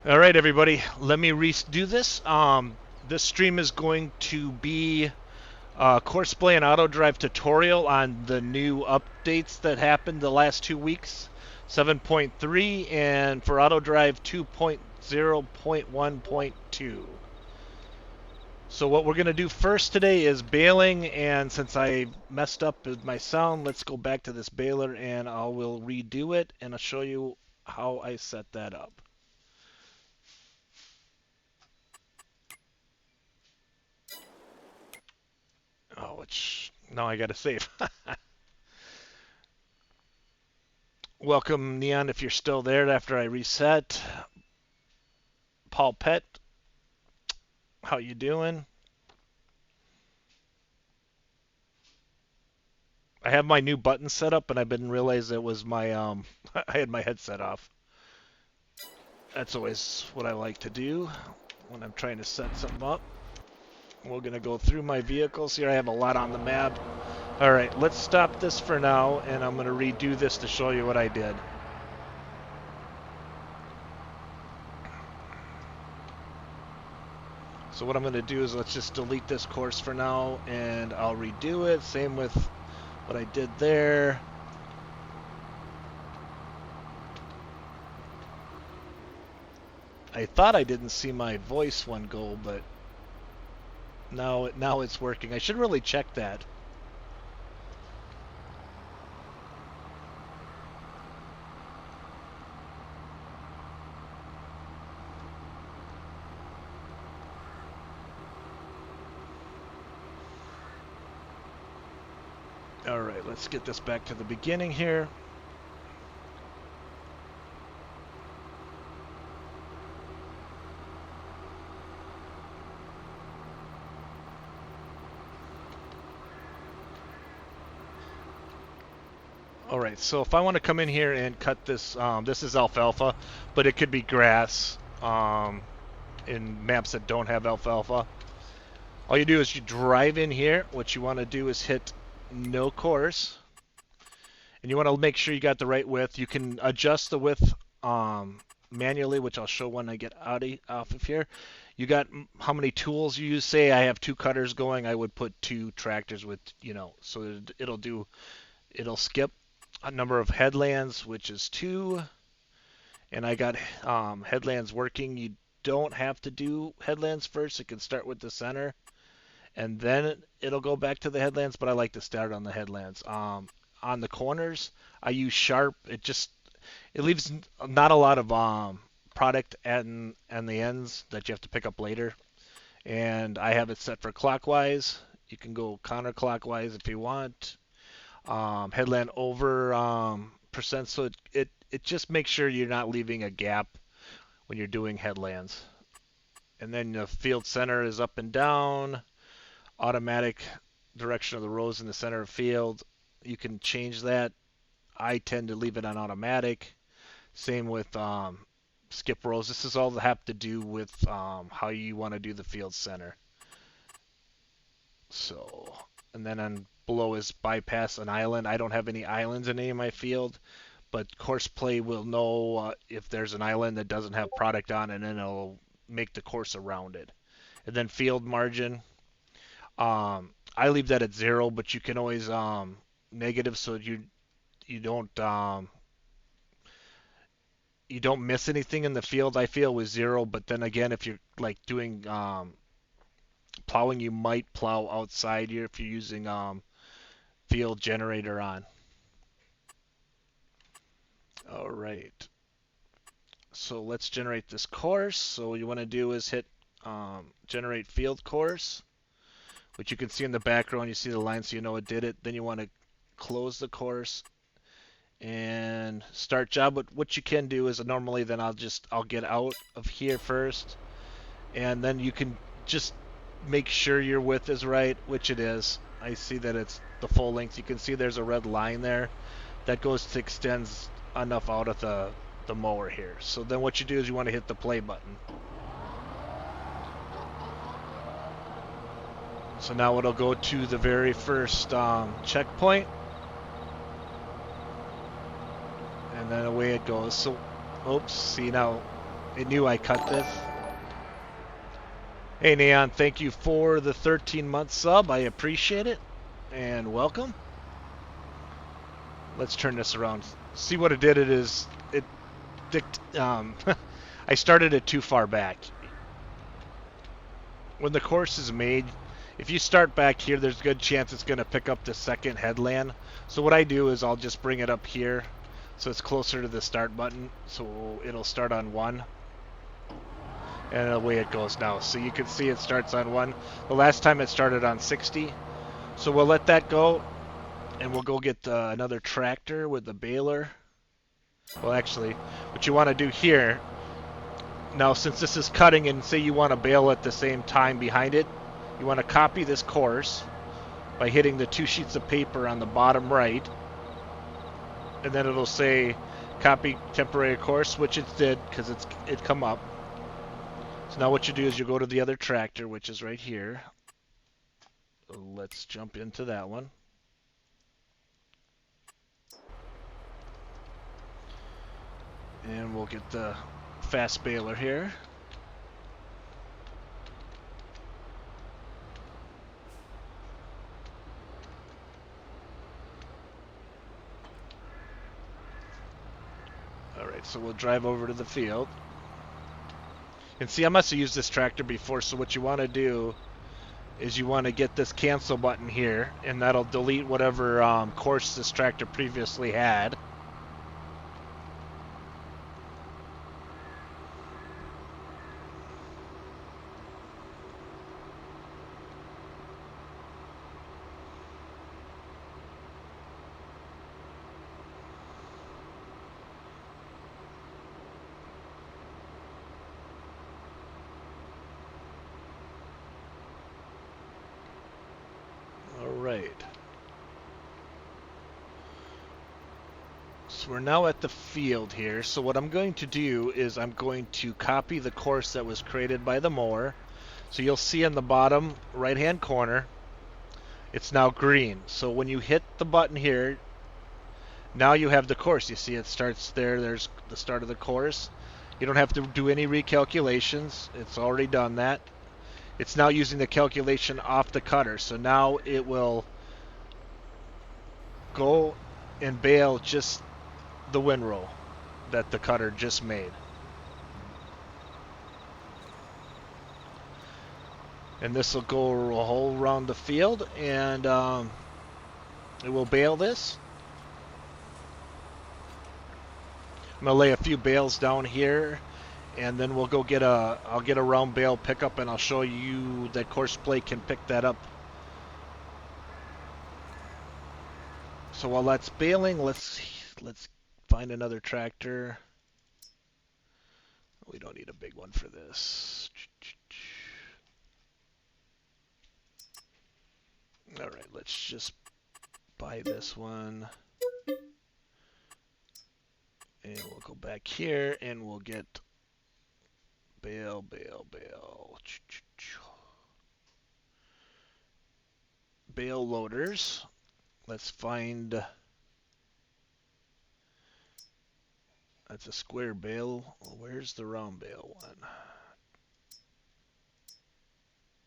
All right, everybody, let me redo this. This stream is going to be Courseplay and Autodrive tutorial on the new updates that happened the last 2 weeks, 7.3, and for Autodrive 2.0.1.2. So what we're going to do first today is bailing, and since I messed up with my sound, let's go back to this bailer and I will redo it and I'll show you how I set that up. Oh, which now I gotta save. Welcome, Neon, if you're still there after I reset. Paul Pet, how you doing? I have my new button set up, and I didn't realize it was my I had my headset off. That's always what I like to do when I'm trying to set something up. We're gonna go through my vehicles here. I have a lot on the map. All right, let's stop this for now, and I'm gonna redo this to show you what I did. So what I'm going to do is let's just delete this course for now and I'll redo it. Same with what I did there. I thought I didn't see my voice one go, but now it's working. I should really check that. All right, let's get this back to the beginning here. All right, so if I want to come in here and cut this, this is alfalfa, but it could be grass in maps that don't have alfalfa. All you do is you drive in here. What you want to do is hit no course, and you want to make sure you got the right width. You can adjust the width manually, which I'll show when I get off of here. You got how many tools you use. Say I have 2 cutters going, I would put 2 tractors with, so it'll skip a number of headlands, which is 2, and I got headlands working. You don't have to do headlands first. It can start with the center, and then it'll go back to the headlands, but I like to start on the headlands. On the corners, I use sharp. It leaves not a lot of product and the ends that you have to pick up later. And I have it set for clockwise. You can go counterclockwise if you want. Headland over percent, so it just makes sure you're not leaving a gap when you're doing headlands. And then the field center is up and down. Automatic direction of the rows in the center of field. You can change that. I tend to leave it on automatic. Same with skip rows. This is all that have to do with how you want to do the field center. So, and then on below is bypass an island. I don't have any islands in any of my field, but Courseplay will know if there's an island that doesn't have product on it, and then it'll make the course around it. And then field margin. I leave that at 0, but you can always negative, so you don't miss anything in the field. I feel with 0, but then again, if you're like doing plowing, you might plow outside here if you're using field generator on. All right. So let's generate this course. So what you want to do is hit generate field course, which you can see in the background. You see the line, so you know it did it. Then you want to close the course and start job. But what you can do is normally then I'll get out of here first, and then you can just make sure your width is right, which it is. I see that it's the full length. You can see there's a red line there that goes to extends enough out of the mower here. So then what you do is you want to hit the play button. So now it'll go to the very first checkpoint, and then away it goes. So, oops, see now It knew I cut this. Hey Neon, thank you for the 13-month sub. I appreciate it. And welcome. Let's turn this around. See what it did. I started it too far back. When the course is made, if you start back here, there's a good chance it's going to pick up the second headland. So what I do is I'll just bring it up here so it's closer to the start button, so it'll start on 1. And away it goes now. So you can see it starts on 1. The last time it started on 60. So we'll let that go, and we'll go get another tractor with the baler. Well, actually, what you want to do here, now since this is cutting and say you want to bale at the same time behind it, you want to copy this course by hitting the 2 sheets of paper on the bottom right, and then it'll say copy temporary course, which it did because it come up. So now what you do is you go to the other tractor, which is right here. Let's jump into that one. And we'll get the fast baler here. Alright, so we'll drive over to the field. And see, I must have used this tractor before, so what you want to do is you want to get this cancel button here, and that'll delete whatever course this tractor previously had. Alright. So we're now at the field here. So what I'm going to do is I'm going to copy the course that was created by the mower. So you'll see in the bottom right hand corner, it's now green. So when you hit the button here, now you have the course. You see it starts there. There's the start of the course. You don't have to do any recalculations. It's already done that. It's now using the calculation off the cutter. So now it will go and bale just the windrow that the cutter just made. And this will go a whole around the field, and it will bale this. I'm gonna lay a few bales down here, and then we'll go get I'll get a round bale pickup, and I'll show you that Courseplay can pick that up. So while that's baling, let's find another tractor. We don't need a big one for this. All right, let's just buy this one. And we'll go back here and we'll get bale. Bale loaders. Let's find, that's a square bale. Where's the round bale one?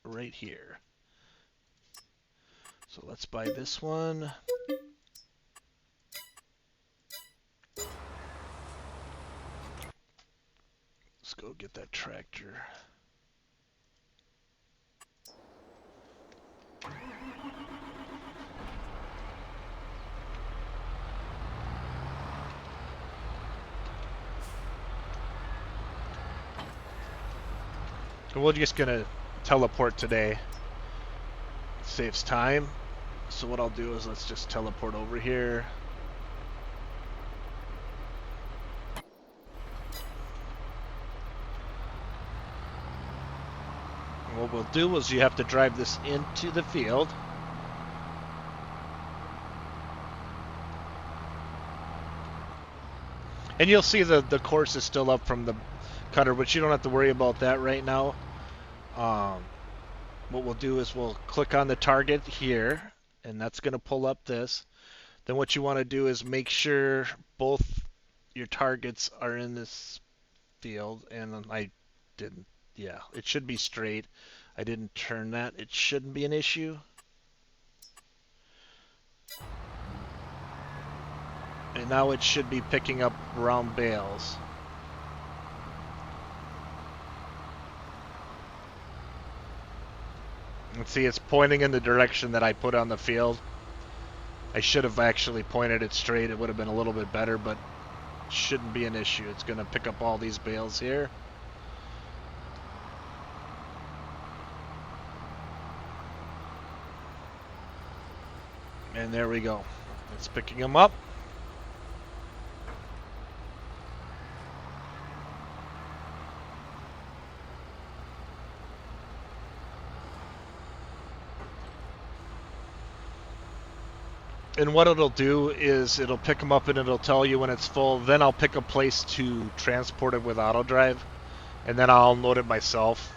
Right here. So let's buy this one. Let's go get that tractor. And we're just gonna teleport today. It saves time. So what I'll do is let's just teleport over here. And what we'll do is you have to drive this into the field. And you'll see the course is still up from the cutter, but you don't have to worry about that right now. What we'll do is we'll click on the target here, and that's going to pull up this. Then what you want to do is make sure both your targets are in this field, and I didn't. Yeah, it should be straight. I didn't turn that. It shouldn't be an issue. And now it should be picking up round bales. And see, it's pointing in the direction that I put on the field. I should have actually pointed it straight. It would have been a little bit better, but shouldn't be an issue. It's going to pick up all these bales here. And there we go. It's picking them up. And what it'll do is it'll pick them up and it'll tell you when it's full. Then I'll pick a place to transport it with Autodrive, and then I'll load it myself.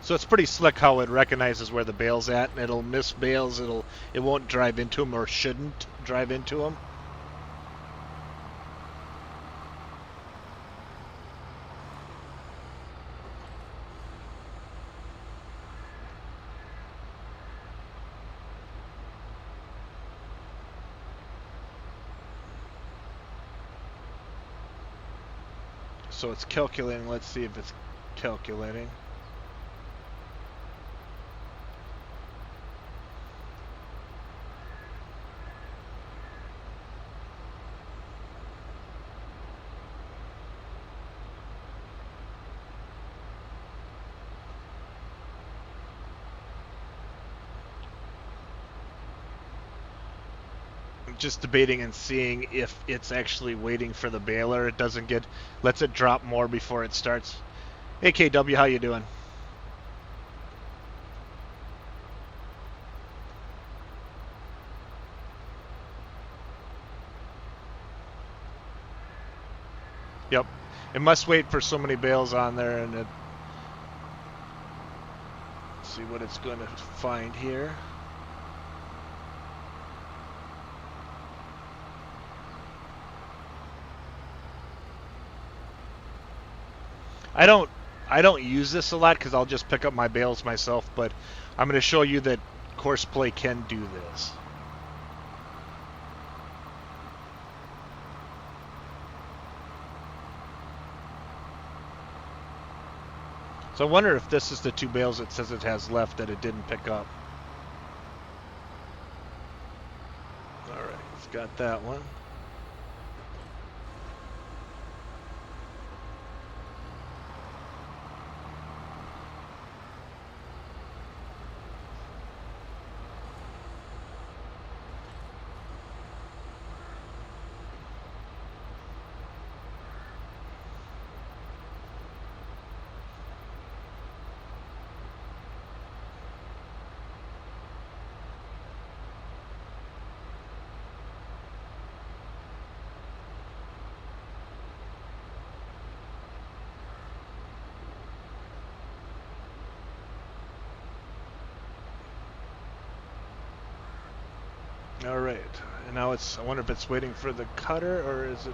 So it's pretty slick how it recognizes where the bale's at, and it'll miss bales. It won't drive into them, or shouldn't drive into them. So it's calculating. Let's see if it's calculating. Just debating and seeing if it's actually waiting for the baler. It doesn't get, lets it drop more before it starts. Hey KW, how you doing? Yep, it must wait for so many bales on there, and it, let's see what it's going to find here. I don't use this a lot because I'll just pick up my bales myself, but I'm going to show you that Courseplay can do this. So I wonder if this is the 2 bales it says it has left that it didn't pick up. Alright, it's got that one. All right, and now it's, I wonder if it's waiting for the cutter, or is it?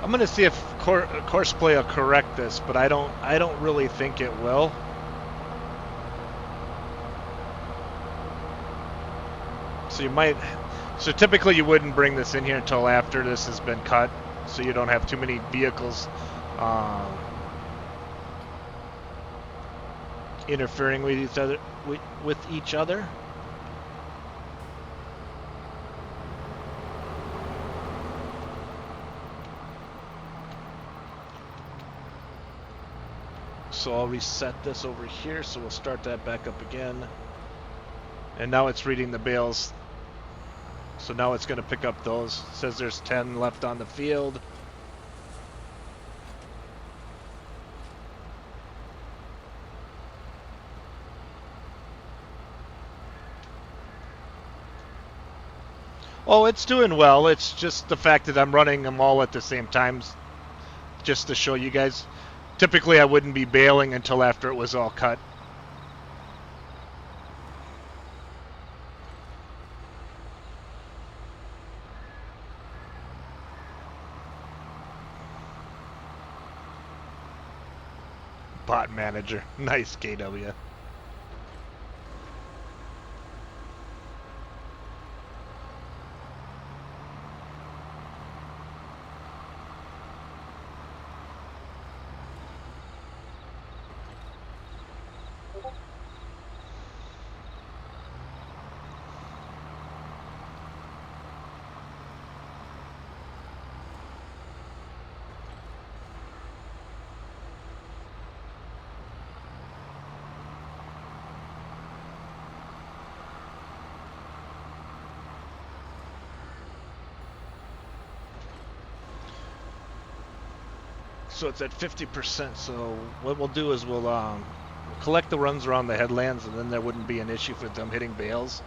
I'm gonna see if Courseplay will correct this, but I don't really think it will. So you might, so typically you wouldn't bring this in here until after this has been cut, so you don't have too many vehicles interfering with each other. So I'll reset this over here, so we'll start that back up again. And now it's reading the bales. So now it's going to pick up those. It says there's 10 left on the field. Oh, it's doing well. It's just the fact that I'm running them all at the same time, just to show you guys. Typically, I wouldn't be bailing until after it was all cut. Bot manager. Nice, KW. So it's at 50%. So what we'll do is we'll collect the runs around the headlands, and then there wouldn't be an issue for them hitting bales.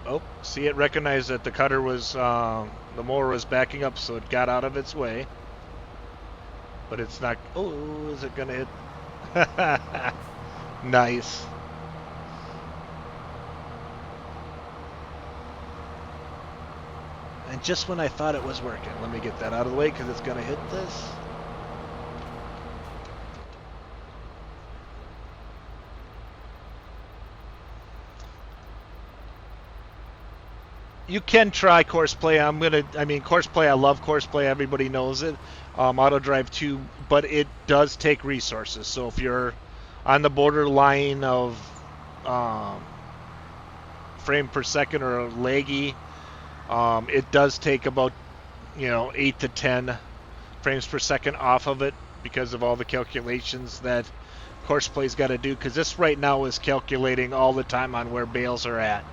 Oh, see, it recognized that the cutter was, the mower was backing up, so it got out of its way. But it's not. Oh, is it gonna hit? Nice. And just when I thought it was working, let me get that out of the way because it's gonna hit this. You can try Courseplay. Courseplay. I love Courseplay. Everybody knows it. Autodrive too, but it does take resources. So if you're on the borderline of um, frame per second or laggy, it does take about 8 to 10 frames per second off of it because of all the calculations that Courseplay's got to do. Because this right now is calculating all the time on where bales are at.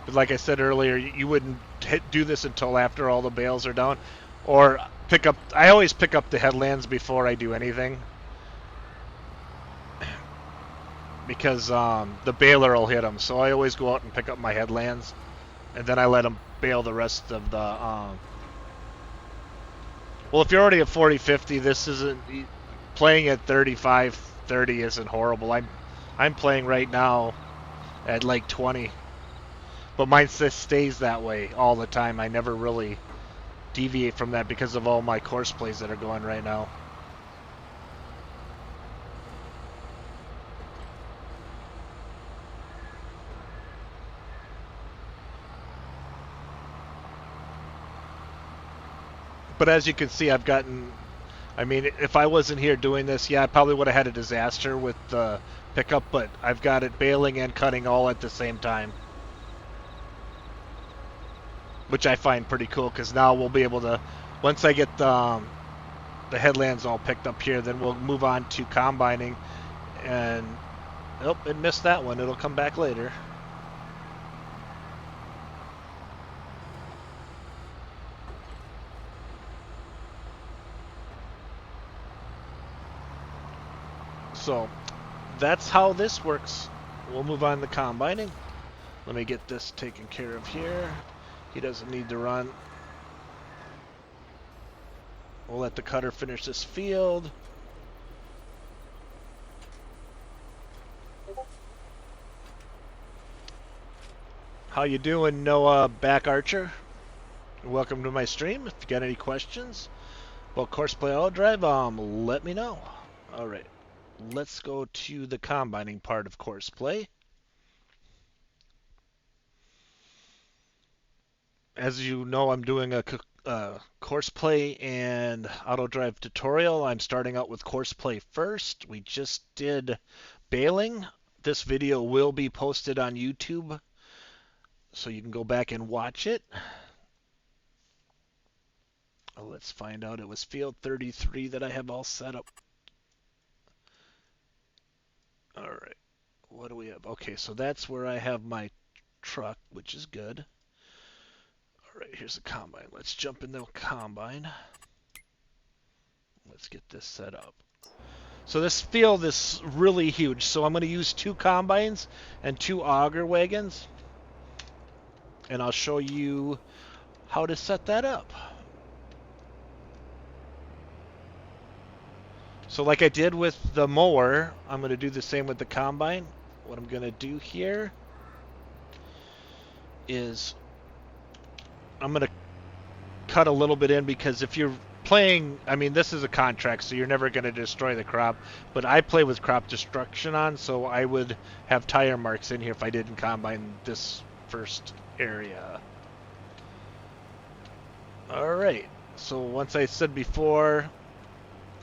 But like I said earlier, you wouldn't do this until after all the bales are down, or pick up. I always pick up the headlands before I do anything, because the baler will hit them. So I always go out and pick up my headlands, and then I let them bale the rest of the. Well, if you're already at 40-50, this isn't playing at 35-30 isn't horrible. I'm playing right now at like 20. But mine stays that way all the time. I never really deviate from that because of all my course plays that are going right now. But as you can see, I've gotten. I mean, if I wasn't here doing this, yeah, I probably would have had a disaster with the pickup, but I've got it baling and cutting all at the same time. Which I find pretty cool because now we'll be able to, once I get the headlands all picked up here, then we'll move on to combining. And, oh, it missed that one. It'll come back later. So that's how this works. We'll move on to combining. Let me get this taken care of here. He doesn't need to run. We'll let the cutter finish this field. How you doing, Noah Back Archer? Welcome to my stream. If you got any questions about Courseplay Autodrive, let me know. All right, let's go to the combining part of Courseplay. As you know, I'm doing a Courseplay and Autodrive tutorial. I'm starting out with Courseplay first. We just did baling. This video will be posted on YouTube, so you can go back and watch it. Let's find out. It was field 33 that I have all set up. All right. What do we have? Okay, so that's where I have my truck, which is good. Right, here's the combine. Let's jump in the combine. Let's get this set up. So this field is really huge. So I'm going to use 2 combines and 2 auger wagons. And I'll show you how to set that up. So like I did with the mower, I'm going to do the same with the combine. What I'm going to do here is I'm going to cut a little bit in, because if you're playing, I mean, this is a contract, so you're never going to destroy the crop, but I play with crop destruction on, so I would have tire marks in here if I didn't combine this first area. Alright, so once I said before,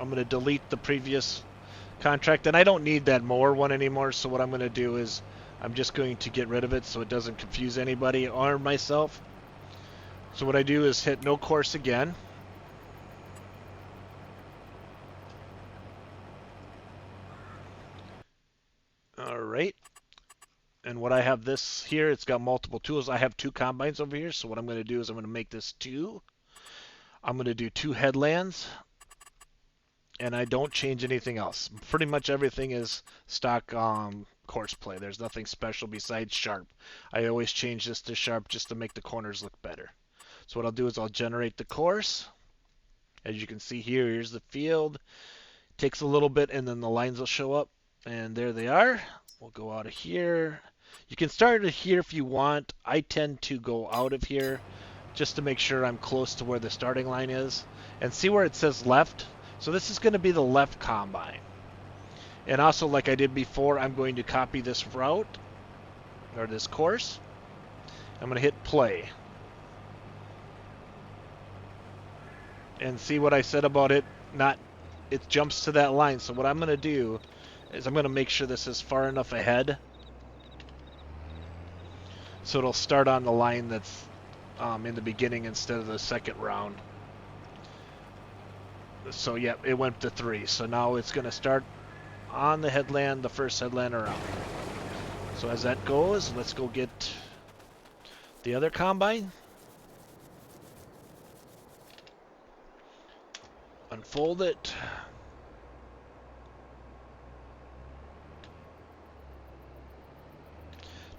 I'm going to delete the previous contract, and I don't need that mower one anymore, so what I'm going to do is I'm just going to get rid of it so it doesn't confuse anybody or myself. So what I do is hit no course again. Alright. And what I have this here, it's got multiple tools. I have 2 combines over here, so what I'm going to do is I'm going to make this 2. I'm going to do 2 headlands. And I don't change anything else. Pretty much everything is stock Courseplay. There's nothing special besides sharp. I always change this to sharp just to make the corners look better. So what I'll do is I'll generate the course. As you can see here, here's the field. Takes a little bit and then the lines will show up. And there they are. We'll go out of here. You can start it here if you want. I tend to go out of here just to make sure I'm close to where the starting line is. And see where it says left? So this is going to be the left combine. And also, like I did before, I'm going to copy this route, or this course. I'm going to hit play. And see what I said about it, it jumps to that line. So what I'm going to do is I'm going to make sure this is far enough ahead so it'll start on the line that's in the beginning instead of the second round. So yeah, it went to 3. So now it's going to start on the headland, the first headland around. So as that goes, let's go get the other combine. Unfold it.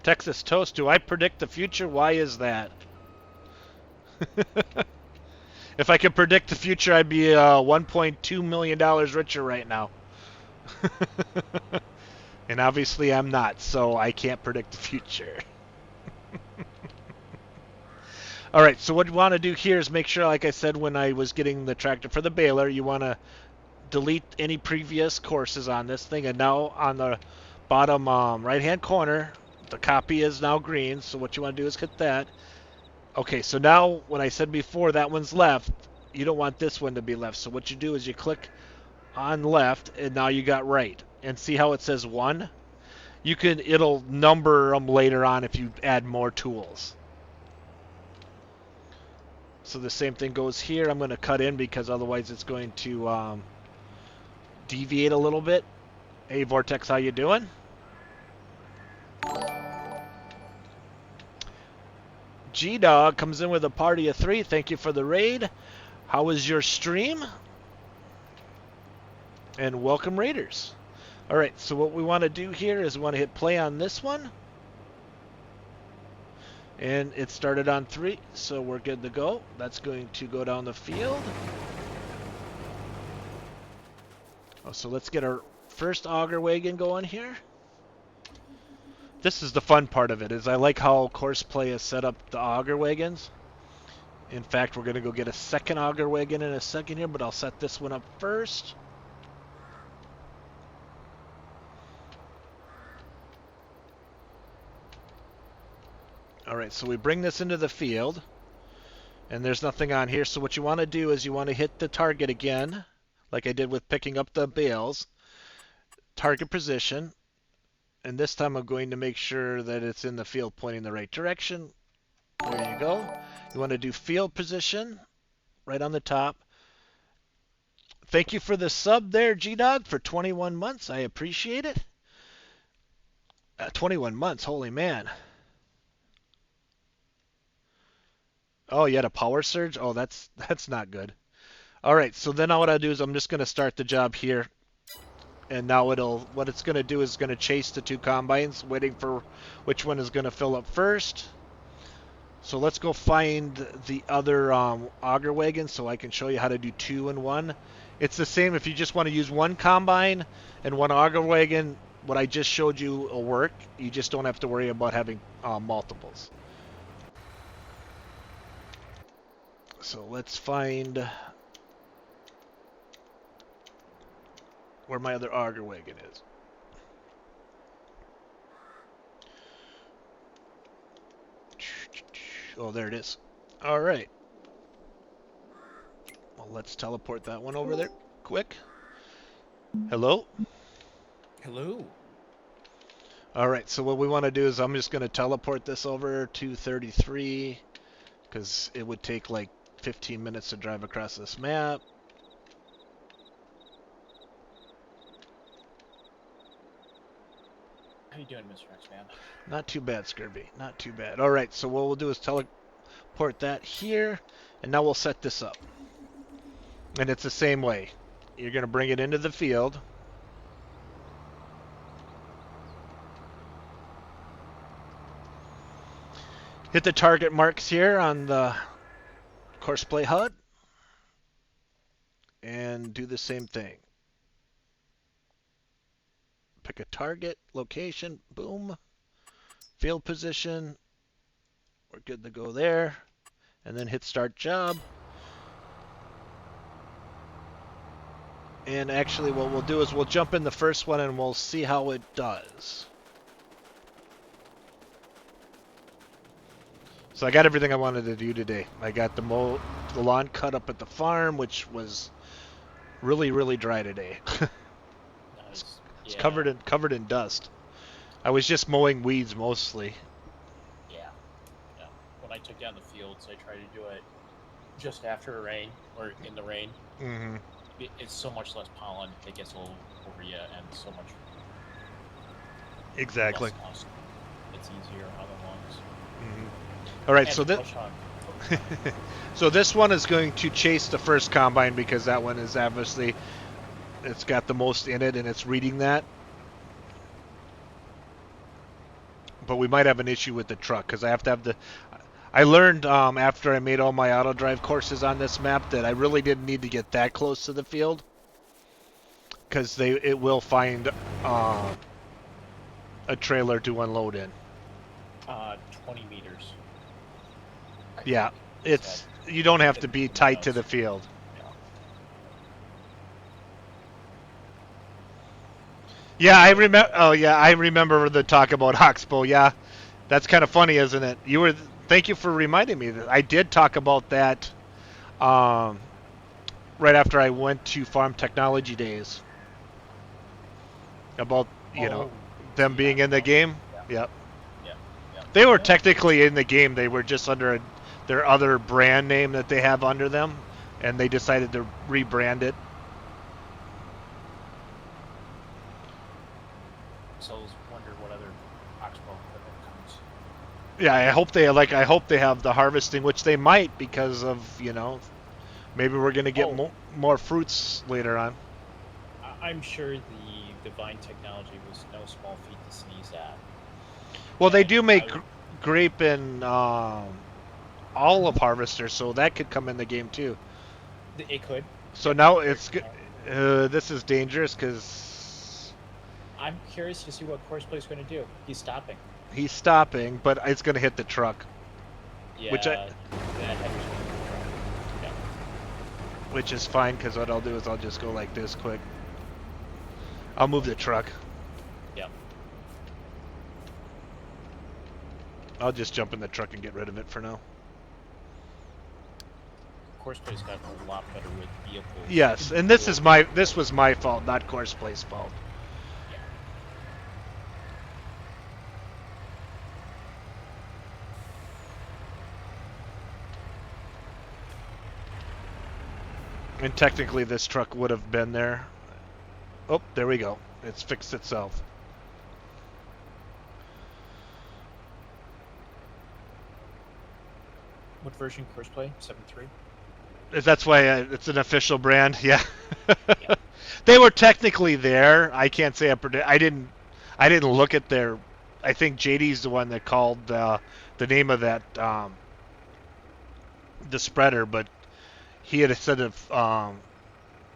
Texas Toast, do I predict the future? Why is that? If I could predict the future, I'd be $1.2 million richer right now. And obviously I'm not, so I can't predict the future. Alright, so what you want to do here is make sure, like I said when I was getting the tractor for the baler, you want to delete any previous courses on this thing. And now on the bottom right-hand corner, the copy is now green, so what you want to do is hit that. Okay, so now when I said before that one's left, you don't want this one to be left. So what you do is you click on left, and now you got right. And see how it says 1? It'll number them later on if you add more tools. So the same thing goes here. I'm going to cut in because otherwise it's going to deviate a little bit. Hey Vortex, how you doing? G-Dog comes in with a party of 3. Thank you for the raid. How was your stream? And welcome raiders. Alright, so what we want to do here is we want to hit play on this one. And it started on 3, so we're good to go. That's going to go down the field. Oh, so let's get our first auger wagon going here. This is the fun part of it, is I like how Courseplay has set up the auger wagons. In fact, we're going to go get a second auger wagon in a second here, but I'll set this one up first. Alright, so we bring this into the field, and there's nothing on here, so what you want to do is you want to hit the target again, like I did with picking up the bales. Target position. And this time I'm going to make sure that it's in the field pointing the right direction. There you go. You want to do field position right on the top. Thank you for the sub there, G-Dog, for 21 months. I appreciate it. 21 months, holy man. Oh, you had a power surge? Oh, that's not good. All right, so then now what I do is I'm just going to start the job here. And now what it's going to do is going to chase the two combines, waiting for which one is going to fill up first. So let's go find the other auger wagon so I can show you how to do two in one. It's the same if you just want to use one combine and one auger wagon. What I just showed you will work. You just don't have to worry about having multiples. So let's find where my other auger wagon is. Oh, there it is. All right. Well, let's teleport that one over there quick. Hello? Hello. All right, so what we want to do is I'm just going to teleport this over to 33 because it would take like 15 minutes to drive across this map. How you doing, Mr. X-Man? Not too bad, Scurvy. Not too bad. All right, so what we'll do is teleport that here, and now we'll set this up. And it's the same way. You're going to bring it into the field. Hit the target marks here on the Courseplay HUD. And do the same thing. Pick a target, location, boom. Field position. We're good to go there. And then hit start job. And actually what we'll do is we'll jump in the first one and we'll see how it does. So I got everything I wanted to do today. I got the lawn cut up at the farm, which was really, really dry today. Nice. It's Yeah. covered in dust. I was just mowing weeds mostly. Yeah. Yeah. When I took down the fields, I tried to do it just after rain or in the rain. Mm-hmm. It's so much less pollen. It gets all over you, and so much Exactly. less dust. It's easier on the lungs. Mm-hmm. All right, And so push on. so this one is going to chase the first combine because that one is obviously it's got the most in it and it's reading that. But we might have an issue with the truck because I have to have the. I learned after I made all my Autodrive courses on this map that I really didn't need to get that close to the field because it will find a trailer to unload in. 20 meters. Yeah, you don't have to be tight to the field. Yeah, I remember. Oh, yeah, I remember the talk about Oxbow. Yeah, that's kind of funny, isn't it? Thank you for reminding me that I did talk about that right after I went to Farm Technology Days. About them being in the game. Yeah. Yep. Yeah. They were technically in the game. They were just under their other brand name that they have under them, and they decided to rebrand it. So I was wondering what other Oxbow equipment comes. Yeah, I hope they have the harvesting, which they might because of maybe we're gonna get more fruits later on. I'm sure the Divine technology was no small feat to sneeze at. Well, they do make grape and olive harvesters, so that could come in the game too. It could. So now it's this is dangerous because I'm curious to see what Courseplay is going to do. He's stopping. He's stopping, but it's going to hit the truck. Yeah. Which is fine because what I'll do is I'll just go like this quick. I'll move the truck. Yep. I'll just jump in the truck and get rid of it for now. Courseplay's gotten a lot better with vehicles. Yes, and this was my fault, not Courseplay's fault. And technically this truck would have been there. Oh, there we go. It's fixed itself. What version Courseplay? 7.3? That's why it's an official brand. Yeah. Yeah. They were technically there. I can't say I didn't look at their. I think JD's the one that called the name of that the spreader, but he had said if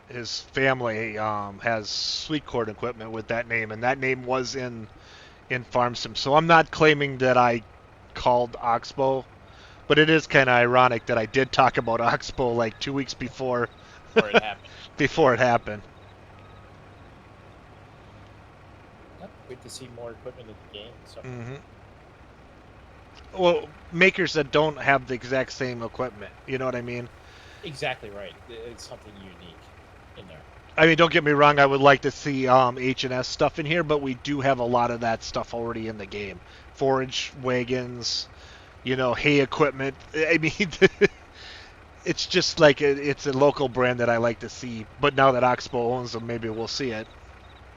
his family has sweet corn equipment with that name, and that name was in Farm Sim. So I'm not claiming that I called Oxbow, but it is kind of ironic that I did talk about Oxbow like 2 weeks before Or it happened. before it happened. Yep. Good to see more equipment in the game. So. Hmm. Well, makers that don't have the exact same equipment. You know what I mean? Exactly right. It's something unique in there. I mean, don't get me wrong. I would like to see H&S stuff in here, but we do have a lot of that stuff already in the game. Forage wagons, hay equipment. I mean, it's just like it's a local brand that I like to see. But now that Oxbow owns them, maybe we'll see it.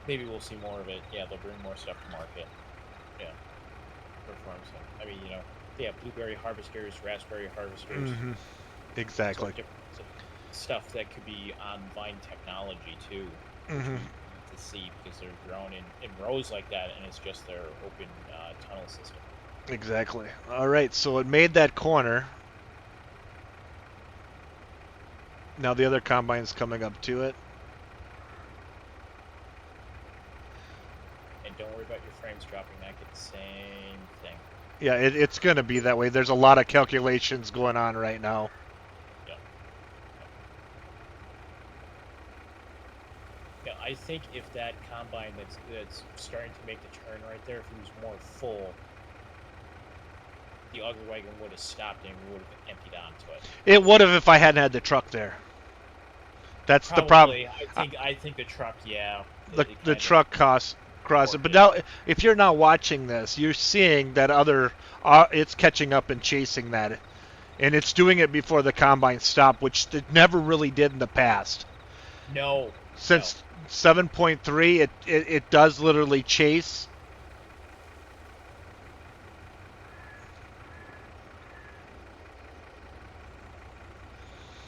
Maybe we'll see more of it. Yeah, they'll bring more stuff to market. Yeah. For farm stuff. I mean, they have blueberry harvesters, raspberry harvesters. Mm-hmm. Exactly. So stuff that could be on vine technology too. Mm-hmm. To see because they're grown in rows like that, and it's just their open tunnel system. Exactly. All right, so it made that corner. Now the other combine's coming up to it. And don't worry about your frames dropping. I get the same thing. Yeah, it's going to be that way. There's a lot of calculations going on right now. Yep. Yeah, I think if that combine that's starting to make the turn right there, if it was more full, the auger wagon would have stopped and we would have emptied onto it. It would have if I hadn't had the truck there. That's Probably, the problem. I think the truck, yeah. The truck costs cross it. But now, if you're not watching this, you're seeing that it's catching up and chasing that, and it's doing it before the combine stopped, which it never really did in the past. No. Since 7.3, it does literally chase.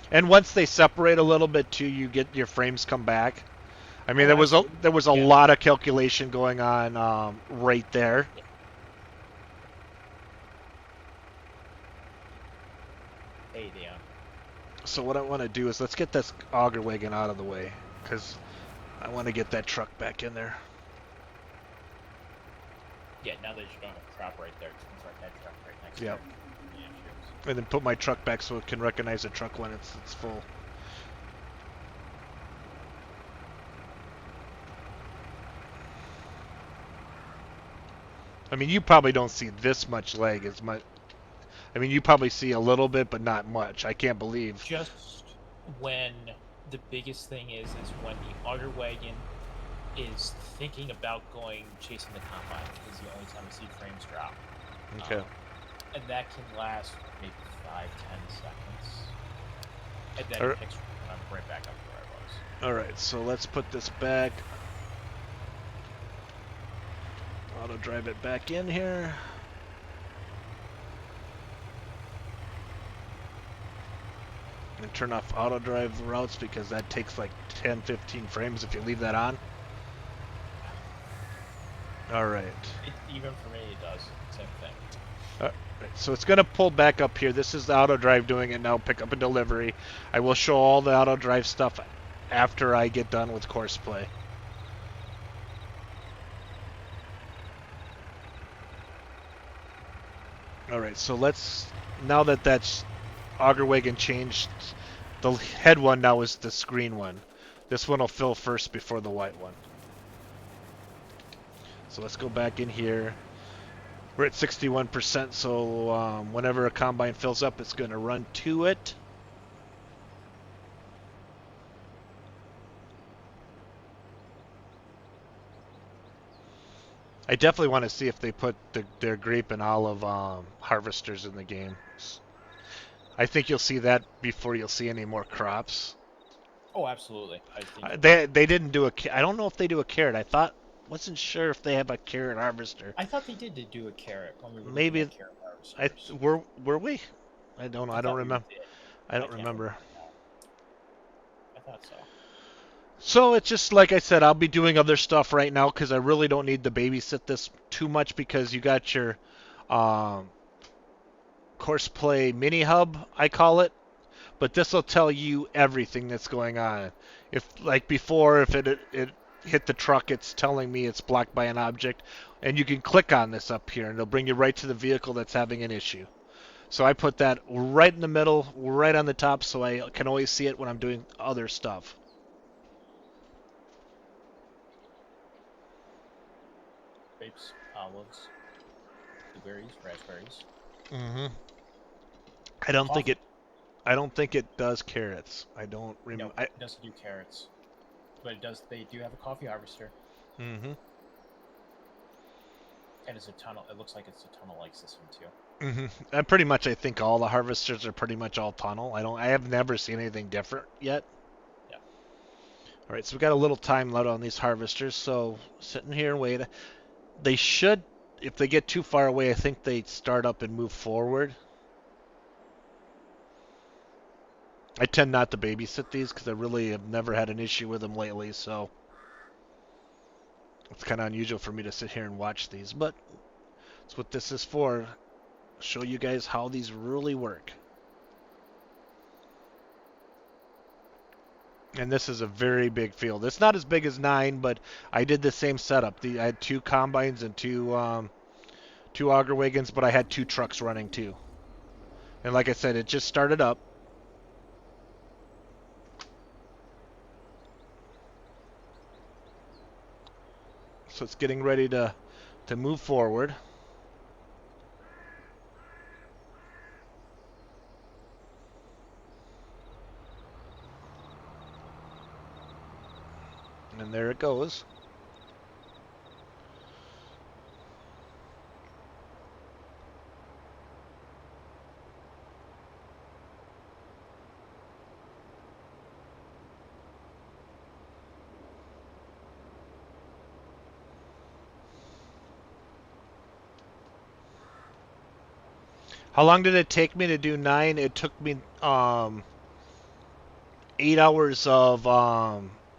And once they separate a little bit too, you get your frames come back. I mean, there was a lot of calculation going on right there. Yeah. Hey, Dion. So what I want to do is let's get this auger wagon out of the way because I want to get that truck back in there. Yeah, now that you don't have a crop right there, it's like that truck right next Yep. to it. And then put my truck back so it can recognize the truck when it's full. I mean, you probably don't see this much lag as much. I mean, you probably see a little bit, but not much. I can't believe. Just when the biggest thing is when the auger wagon is thinking about chasing the combine is the only time I see frames drop. Okay. And that can last maybe 5-10 seconds. And then it picks right back up where I was. Alright, so let's put this back. Auto drive it back in here. And turn off auto drive routes because that takes like 10-15 frames if you leave that on. Alright. Even for me, it does. Same thing. Right, so it's going to pull back up here. This is the auto drive doing it now. Pick up and delivery. I will show all the auto drive stuff after I get done with Courseplay. Alright, so now that that's auger wagon changed, the head one now is the screen one. This one will fill first before the white one. So let's go back in here. We're at 61%, so whenever a combine fills up, it's going to run to it. I definitely want to see if they put their grape and olive harvesters in the game. I think you'll see that before you'll see any more crops. Oh, absolutely. I think they didn't do I don't know if they do a carrot. Wasn't sure if they have a carrot harvester. I thought they did do a carrot when we were Maybe looking at carrot harvesters. were we? I don't know. I I don't thought we remember. did. I I don't can't remember. now. I thought so. So it's just like I said, I'll be doing other stuff right now because I really don't need to babysit this too much because you got your um, Courseplay mini hub, I call it. But this will tell you everything that's going on. If like before, if it hit the truck, it's telling me it's blocked by an object, and you can click on this up here, and it'll bring you right to the vehicle that's having an issue. So I put that right in the middle, right on the top, so I can always see it when I'm doing other stuff. Grapes, olives, blueberries, raspberries. Mm-hmm. I don't think Coffee. it. I don't think it does carrots. I don't No, remember. it doesn't do carrots, but it does. They do have a coffee harvester, Mm-hmm. and it's a tunnel. It looks like it's a tunnel-like system too. Mm-hmm. Pretty much, I think all the harvesters are pretty much all tunnel. I have never seen anything different yet. Yeah. All right, so we got a little time limit on these harvesters. So sitting here and wait. They should, if they get too far away, I think they start up and move forward. I tend not to babysit these because I really have never had an issue with them lately. So it's kind of unusual for me to sit here and watch these, but that's what this is for. Show you guys how these really work. And this is a very big field. It's not as big as 9, but I did the same setup. I had 2 combines and 2 auger wagons, but I had 2 trucks running too. And like I said, it just started up. So it's getting ready to move forward. And there it goes. How long did it take me to do 9? It took me 8 hours of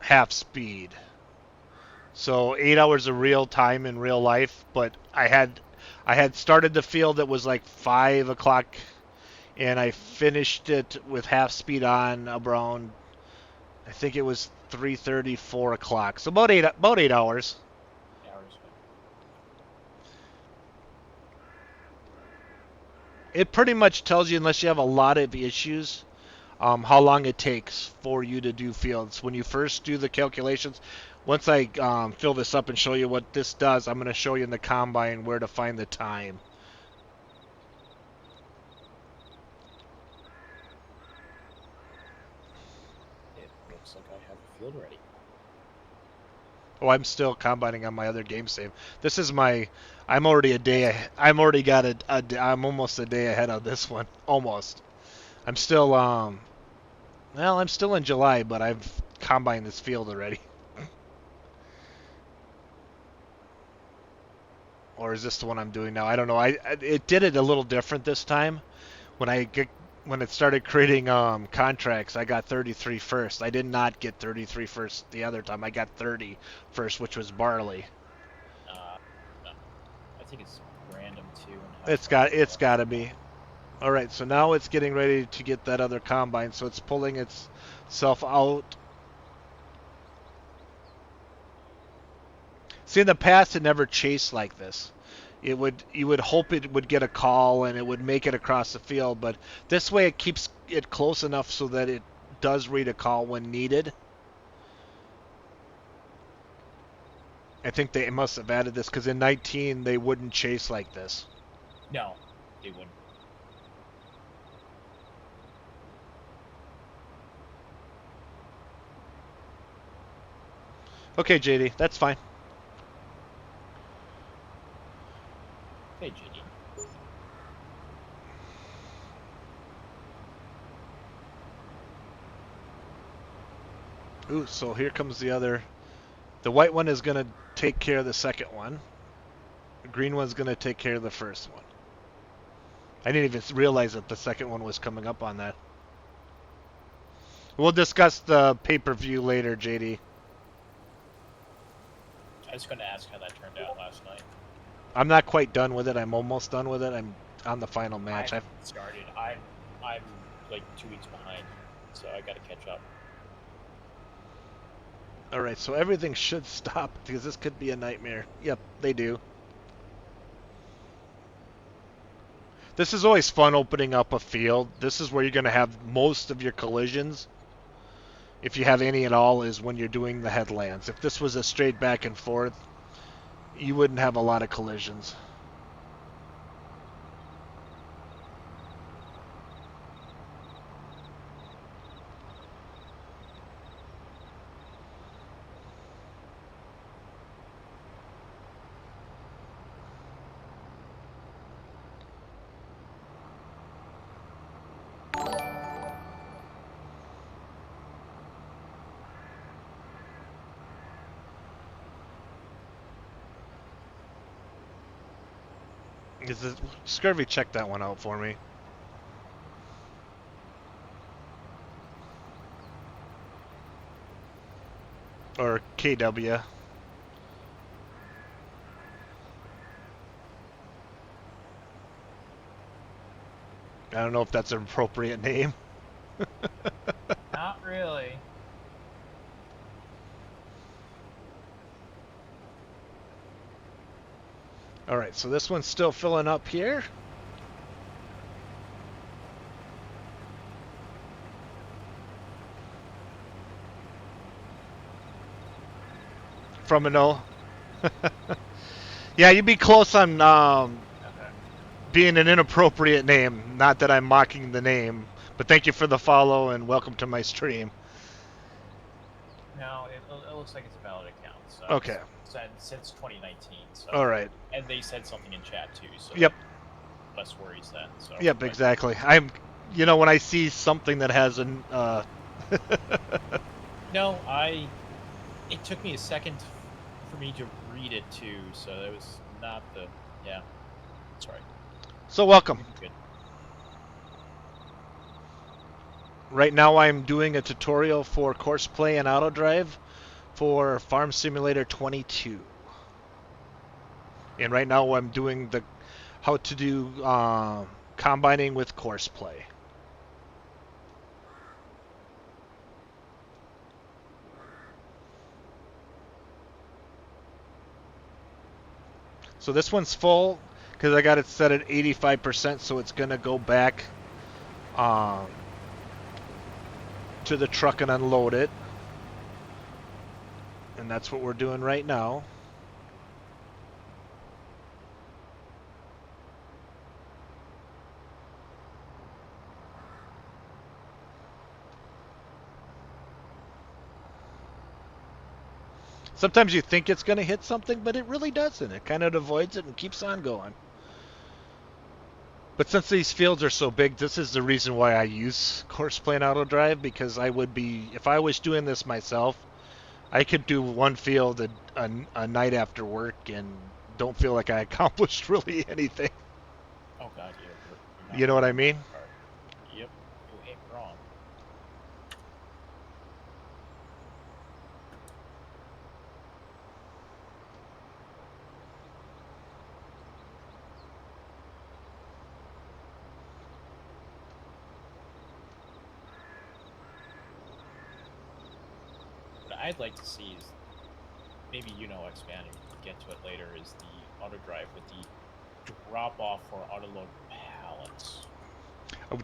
half speed. So 8 hours of real time in real life, but I had started the field that was like 5 o'clock, and I finished it with half speed on around, I think it was 3:30, 4 o'clock. So about 8 hours. Hours. It pretty much tells you, unless you have a lot of issues, how long it takes for you to do fields. When you first do the calculations, once I fill this up and show you what this does, I'm going to show you in the combine where to find the time. It looks like I have a field ready. Oh, I'm still combining on my other game save. This is my. I'm already a day. I'm already got I'm almost a day ahead of this one. Almost. I'm still. Well, I'm still in July, but I've combined this field already. Or is this the one I'm doing now? I don't know. It did it a little different this time. When it started creating contracts, I got 33 first. I did not get 33 first the other time. I got 30 first, which was barley. No. I think it's random too. And how It's got to be. All right, so now it's getting ready to get that other combine, so it's pulling itself out. See, in the past, it never chased like this. You would hope it would get a call and it would make it across the field, but this way it keeps it close enough so that it does read a call when needed. I think they must have added this because in 19 they wouldn't chase like this. No, they wouldn't. Okay, JD, that's fine. Hey, JD. Ooh, so here comes the other. The white one is going to take care of the second one. The green one's going to take care of the first one. I didn't even realize that the second one was coming up on that. We'll discuss the pay-per-view later, JD. I was going to ask how that turned out last night. I'm not quite done with it. I'm almost done with it. I'm on the final match. I haven't started. I'm like 2 weeks behind, so I got to catch up. All right, so everything should stop because this could be a nightmare. Yep, they do. This is always fun opening up a field. This is where you're going to have most of your collisions, if you have any at all, is when you're doing the headlands. If this was a straight back and forth, you wouldn't have a lot of collisions. Is it, Scurvy, check that one out for me. Or KW. I don't know if that's an appropriate name. Not really. Alright, so this one's still filling up here. From an O. Yeah, you'd be close on Okay. being an inappropriate name. Not that I'm mocking the name, but thank you for the follow and welcome to my stream. No, it looks like it's a valid account. So Okay. Since 2019. So. All right. And they said something in chat too. So. Yep. Less worries then. So. Yep, exactly. I'm, when I see something that has an. No, It took me a second for me to read it too, so it was not the. Yeah. Sorry. So welcome. Good. Right now I'm doing a tutorial for Courseplay and Autodrive for Farm Simulator 22. And right now I'm doing the how to do combining with Courseplay. So this one's full because I got it set at 85%, so it's going to go back to the truck and unload it. And that's what we're doing right now. Sometimes you think it's going to hit something, but it really doesn't. It kind of avoids it and keeps on going. But since these fields are so big, this is the reason why I use Courseplay and Autodrive, because I would be, if I was doing this myself, I could do one field a night after work and don't feel like I accomplished really anything. Oh God, yeah. You know what I mean? Yep, you ain't wrong. What I'd like to see is maybe expand and get to it later is the auto drive with the drop off or auto load pallets.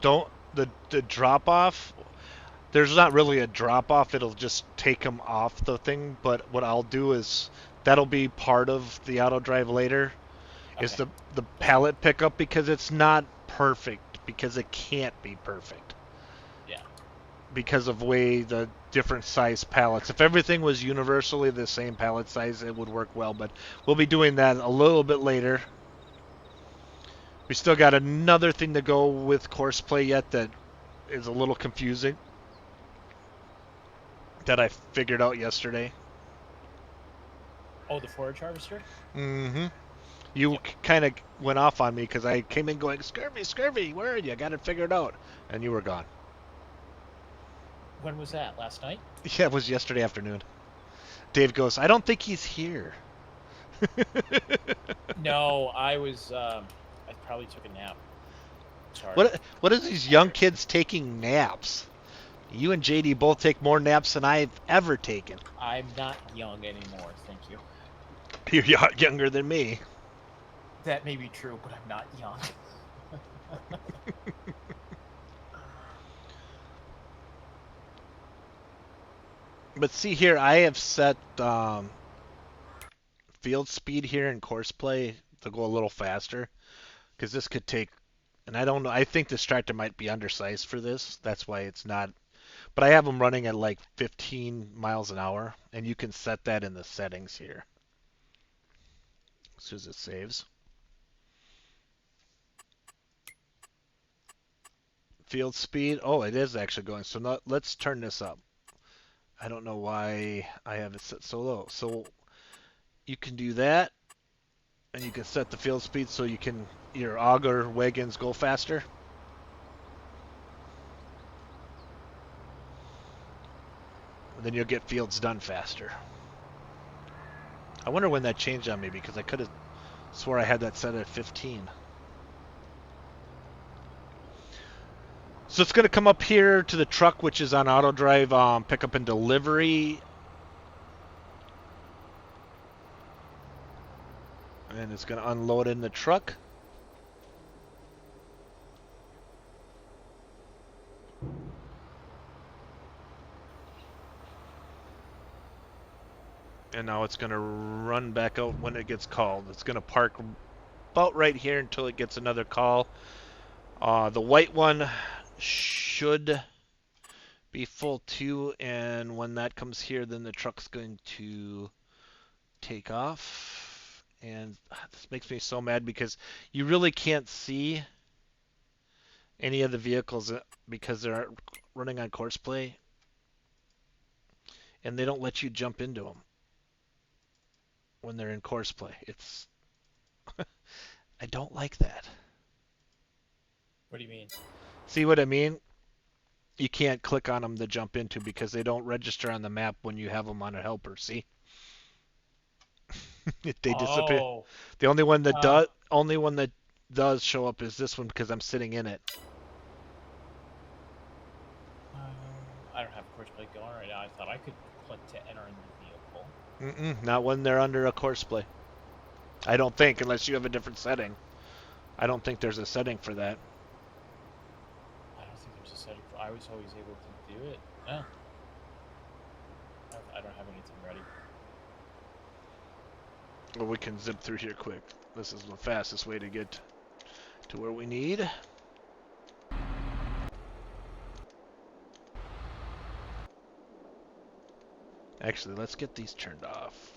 Don't the drop off. There's not really a drop off. It'll just take them off the thing. But what I'll do is that'll be part of the auto drive later. Okay. Is the pallet pickup, because it's not perfect, because it can't be perfect. Yeah. Because of way the different size pallets. If everything was universally the same pallet size, it would work well. But we'll be doing that a little bit later. We still got another thing to go with Courseplay yet that is a little confusing, that I figured out yesterday. Oh, the forage harvester? Mm-hmm. You Yep. kind of went off on me because I came in going, "Scurvy, scurvy, where are you? I got it figured out," and you were gone. When was that? Last night? Yeah, it was yesterday afternoon. Dave goes, "I don't think he's here." No, I was. I probably took a nap. Sorry. What is these young kids taking naps? You and JD both take more naps than I've ever taken. I'm not young anymore. Thank you. You're younger than me. That may be true, but I'm not young. But see here, I have set field speed here in Courseplay to go a little faster because this could take. And I don't know. I think this tractor might be undersized for this. That's why it's not. But I have them running at like 15 miles an hour, and you can set that in the settings here as soon as it saves. Field speed. Oh, it is actually going. So not, let's turn this up. I don't know why I have it set so low. So you can do that, and you can set the field speed so you can your auger wagons go faster. And then you'll get fields done faster. I wonder when that changed on me because I could have swore I had that set at 15. So it's going to come up here to the truck, which is on Autodrive, pickup and delivery. And it's going to unload in the truck. And now it's going to run back out when it gets called. It's going to park about right here until it gets another call. The white one should be full too, and when that comes here, then the truck's going to take off. And this makes me so mad because you really can't see any of the vehicles because they're running on Courseplay, and they don't let you jump into them when they're in Courseplay. It's I don't like that. What do you mean? See what I mean? You can't click on them to jump into because they don't register on the map when you have them on a helper. See? They disappear. Oh, The um, only one that does show up is this one because I'm sitting in it. I don't have Courseplay going right now. I thought I could click to enter in the vehicle. Not when they're under a Courseplay. I don't think, unless you have a different setting. I don't think there's a setting for that. I don't think there's a setting for. I was always able to do it. No, I don't have anything ready. Well, we can zip through here quick. This is the fastest way to get to where we need. Actually, let's get these turned off.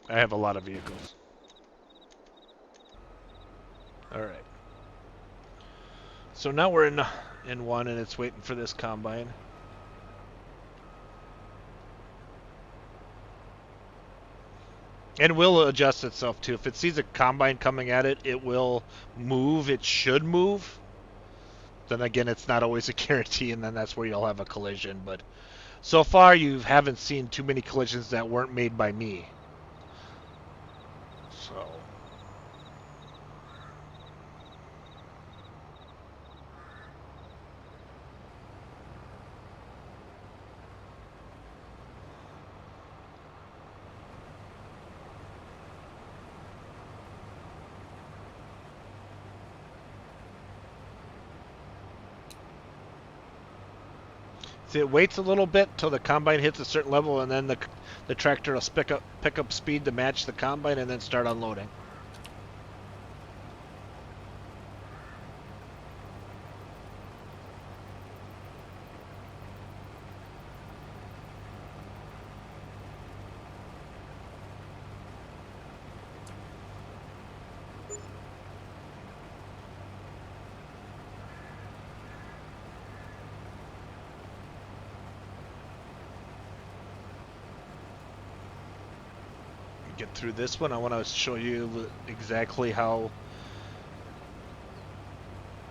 I have a lot of vehicles. Alright. So now we're in one and it's waiting for this combine. And will adjust itself too. If it sees a combine coming at it, it will move. It should move. Then again, it's not always a guarantee, and then that's where you'll have a collision. But so far, you haven't seen too many collisions that weren't made by me. So. See, it waits a little bit till the combine hits a certain level, and then the tractor will pick up speed to match the combine, and then start unloading. get through this one, I want to show you exactly how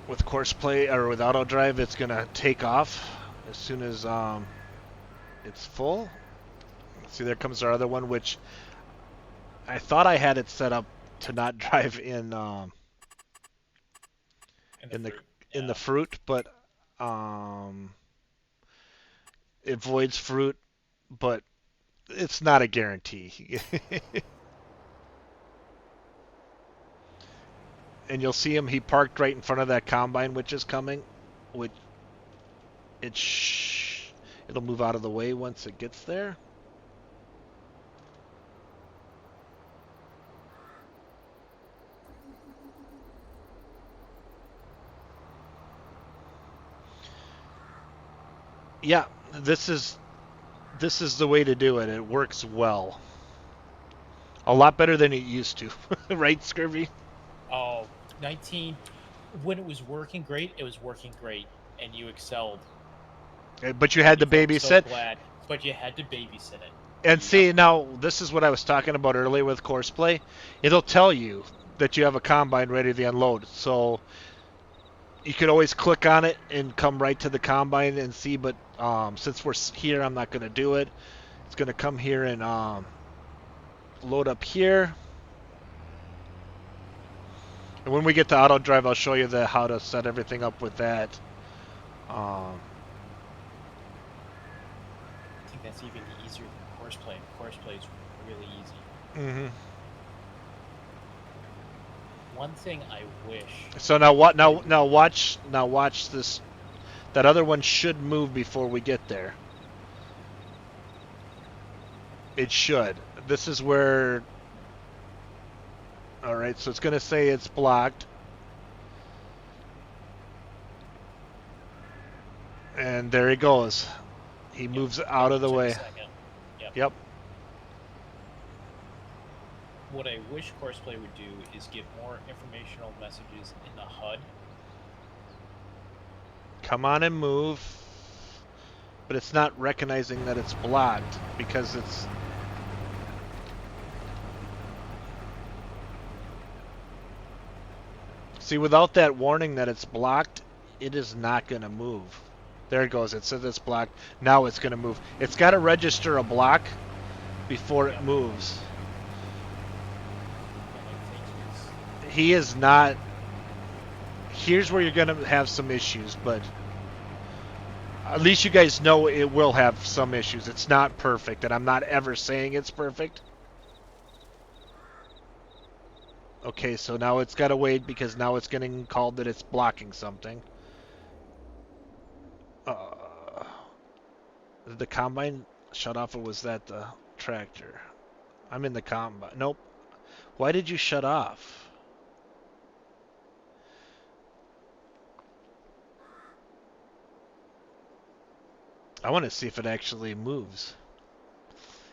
with Courseplay or with Autodrive it's gonna take off as soon as it's full. See, there comes our other one, which I thought I had it set up to not drive in in the fruit. in the fruit, but it voids fruit, but it's not a guarantee. And you'll see him. He parked right in front of that combine, which is coming. Which it'll move out of the way once it gets there. Yeah, this is the way to do it. It works well. A lot better than it used to, right, Scurvy? Oh, 19. When it was working great, it was working great, and you excelled. But you had to babysit. So glad, but you had to babysit it. And see, now this is what I was talking about earlier with Courseplay. It'll tell you that you have a combine ready to unload. So you could always click on it and come right to the combine and see. But since we're here, I'm not going to do it. It's going to come here and load up here. And when we get to Autodrive, I'll show you how to set everything up with that. I think that's even easier than Courseplay. Courseplay is really easy. Mm-hmm. One thing I wish. So now what? Now watch this. That other one should move before we get there. It should. This is where. All right, so it's going to say it's blocked. And there he goes. He moves out of the way. Yep. What I wish Courseplay would do is give more informational messages in the HUD. Come on and move. But it's not recognizing that it's blocked because it's... See, without that warning that it's blocked, it is not going to move. There it goes. It says it's blocked. Now it's going to move. It's got to register a block before it moves. He is not... Here's where you're going to have some issues, but at least you guys know it will have some issues. It's not perfect, and I'm not ever saying it's perfect. Okay, so now it's got to wait because now it's getting called that it's blocking something. Did the combine shut off, or was that the tractor? I'm in the combine. Nope. Why did you shut off? I want to see if it actually moves.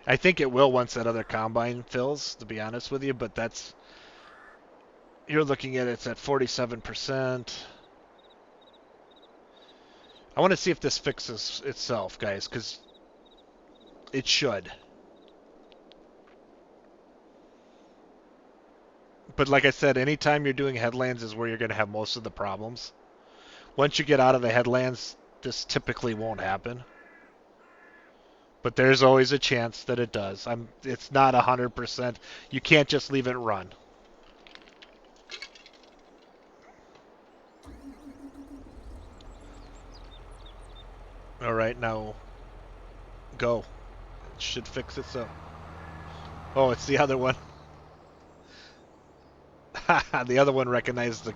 I think it will once that other combine fills, to be honest with you, but that's... You're looking at it's at 47%. I want to see if this fixes itself, guys, because it should. But like I said, anytime you're doing headlands is where you're going to have most of the problems. Once you get out of the headlands, this typically won't happen. But there's always a chance that it does. It's not 100%. You can't just leave it run. All right, now go. It should fix itself. Oh, it's the other one. The other one recognized the...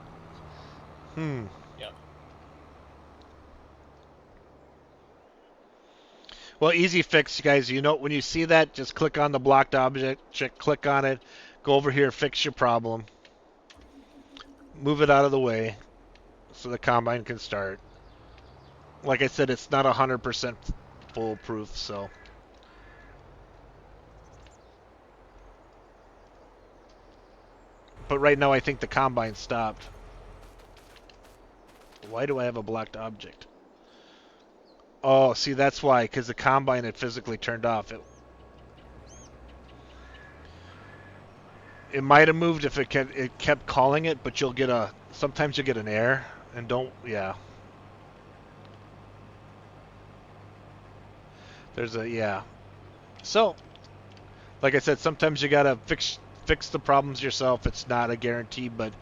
Yep. Well, easy fix, guys. You know, when you see that, just click on the blocked object, click on it, go over here, fix your problem. Move it out of the way so the combine can start. Like I said, it's not 100% foolproof, so... But right now, I think the combine stopped. Why do I have a blocked object? Oh, see, that's why, because the combine had physically turned off. It might have moved if it kept calling it, but you'll get a sometimes you get an error and don't yeah. There's a yeah. So, like I said, sometimes you gotta fix the problems yourself. It's not a guarantee, but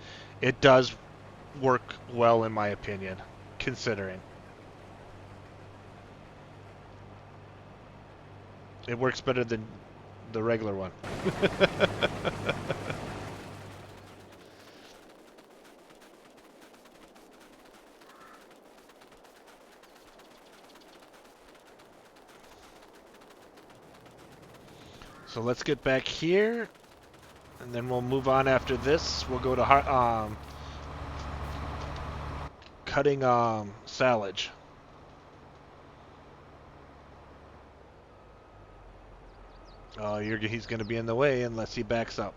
it does work well in my opinion, considering. It works better than the regular one. So let's get back here, and then we'll move on after this. We'll go to cutting silage. Oh, he's going to be in the way unless he backs up.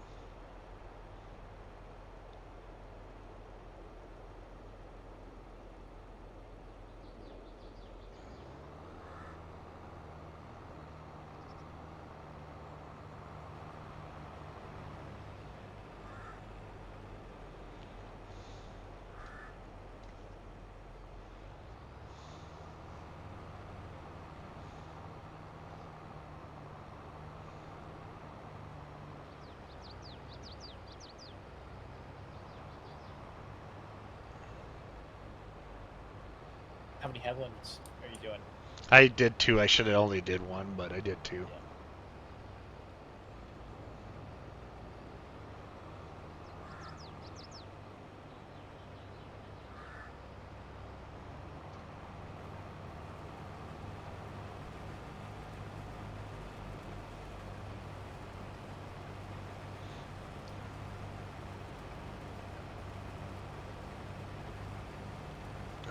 How many headlands are you doing? I did two. I should have only did one, but I did two. Yeah.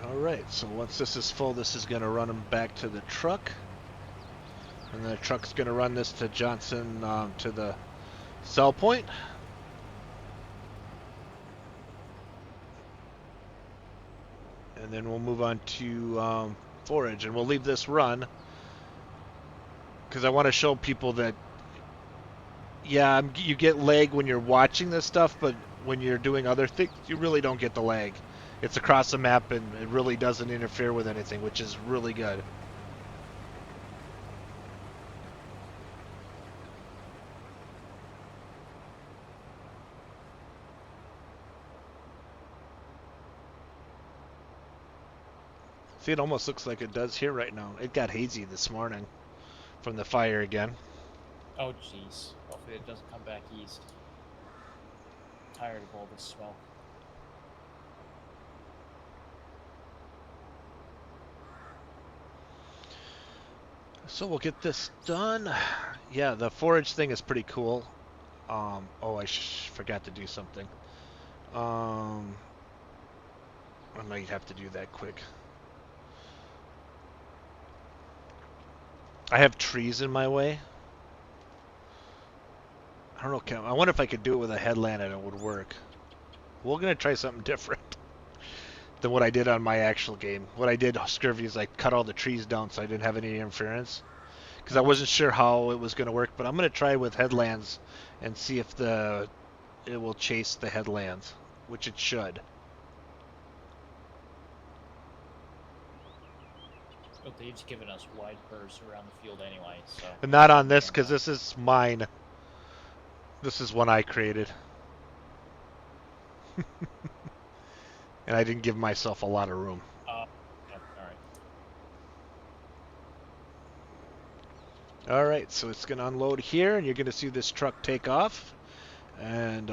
Alright, so once this is full, this is going to run them back to the truck. And the truck's going to run this to Johnson to the sell point. And then we'll move on to forage, and we'll leave this run because I want to show people that, yeah, you get lag when you're watching this stuff, but when you're doing other things, you really don't get the lag. It's across the map, and it really doesn't interfere with anything, which is really good. See, it almost looks like it does here right now. It got hazy this morning from the fire again. Oh, jeez. Hopefully it doesn't come back east. I'm tired of all this smoke. So we'll get this done. Yeah, the forage thing is pretty cool. Oh, I forgot to do something. I might have to do that quick. I have trees in my way. I don't know. I wonder if I could do it with a headland and it would work. We're gonna try something different than what I did on my actual game. What I did, Scurvy, is I cut all the trees down so I didn't have any interference. Because I wasn't sure how it was going to work, but I'm going to try with headlands and see if it will chase the headlands, which it should. But they've given us wide berths around the field anyway, so... And not on this, because this is mine. This is one I created. And I didn't give myself a lot of room. Yeah, Alright, so it's going to unload here, and you're going to see this truck take off. And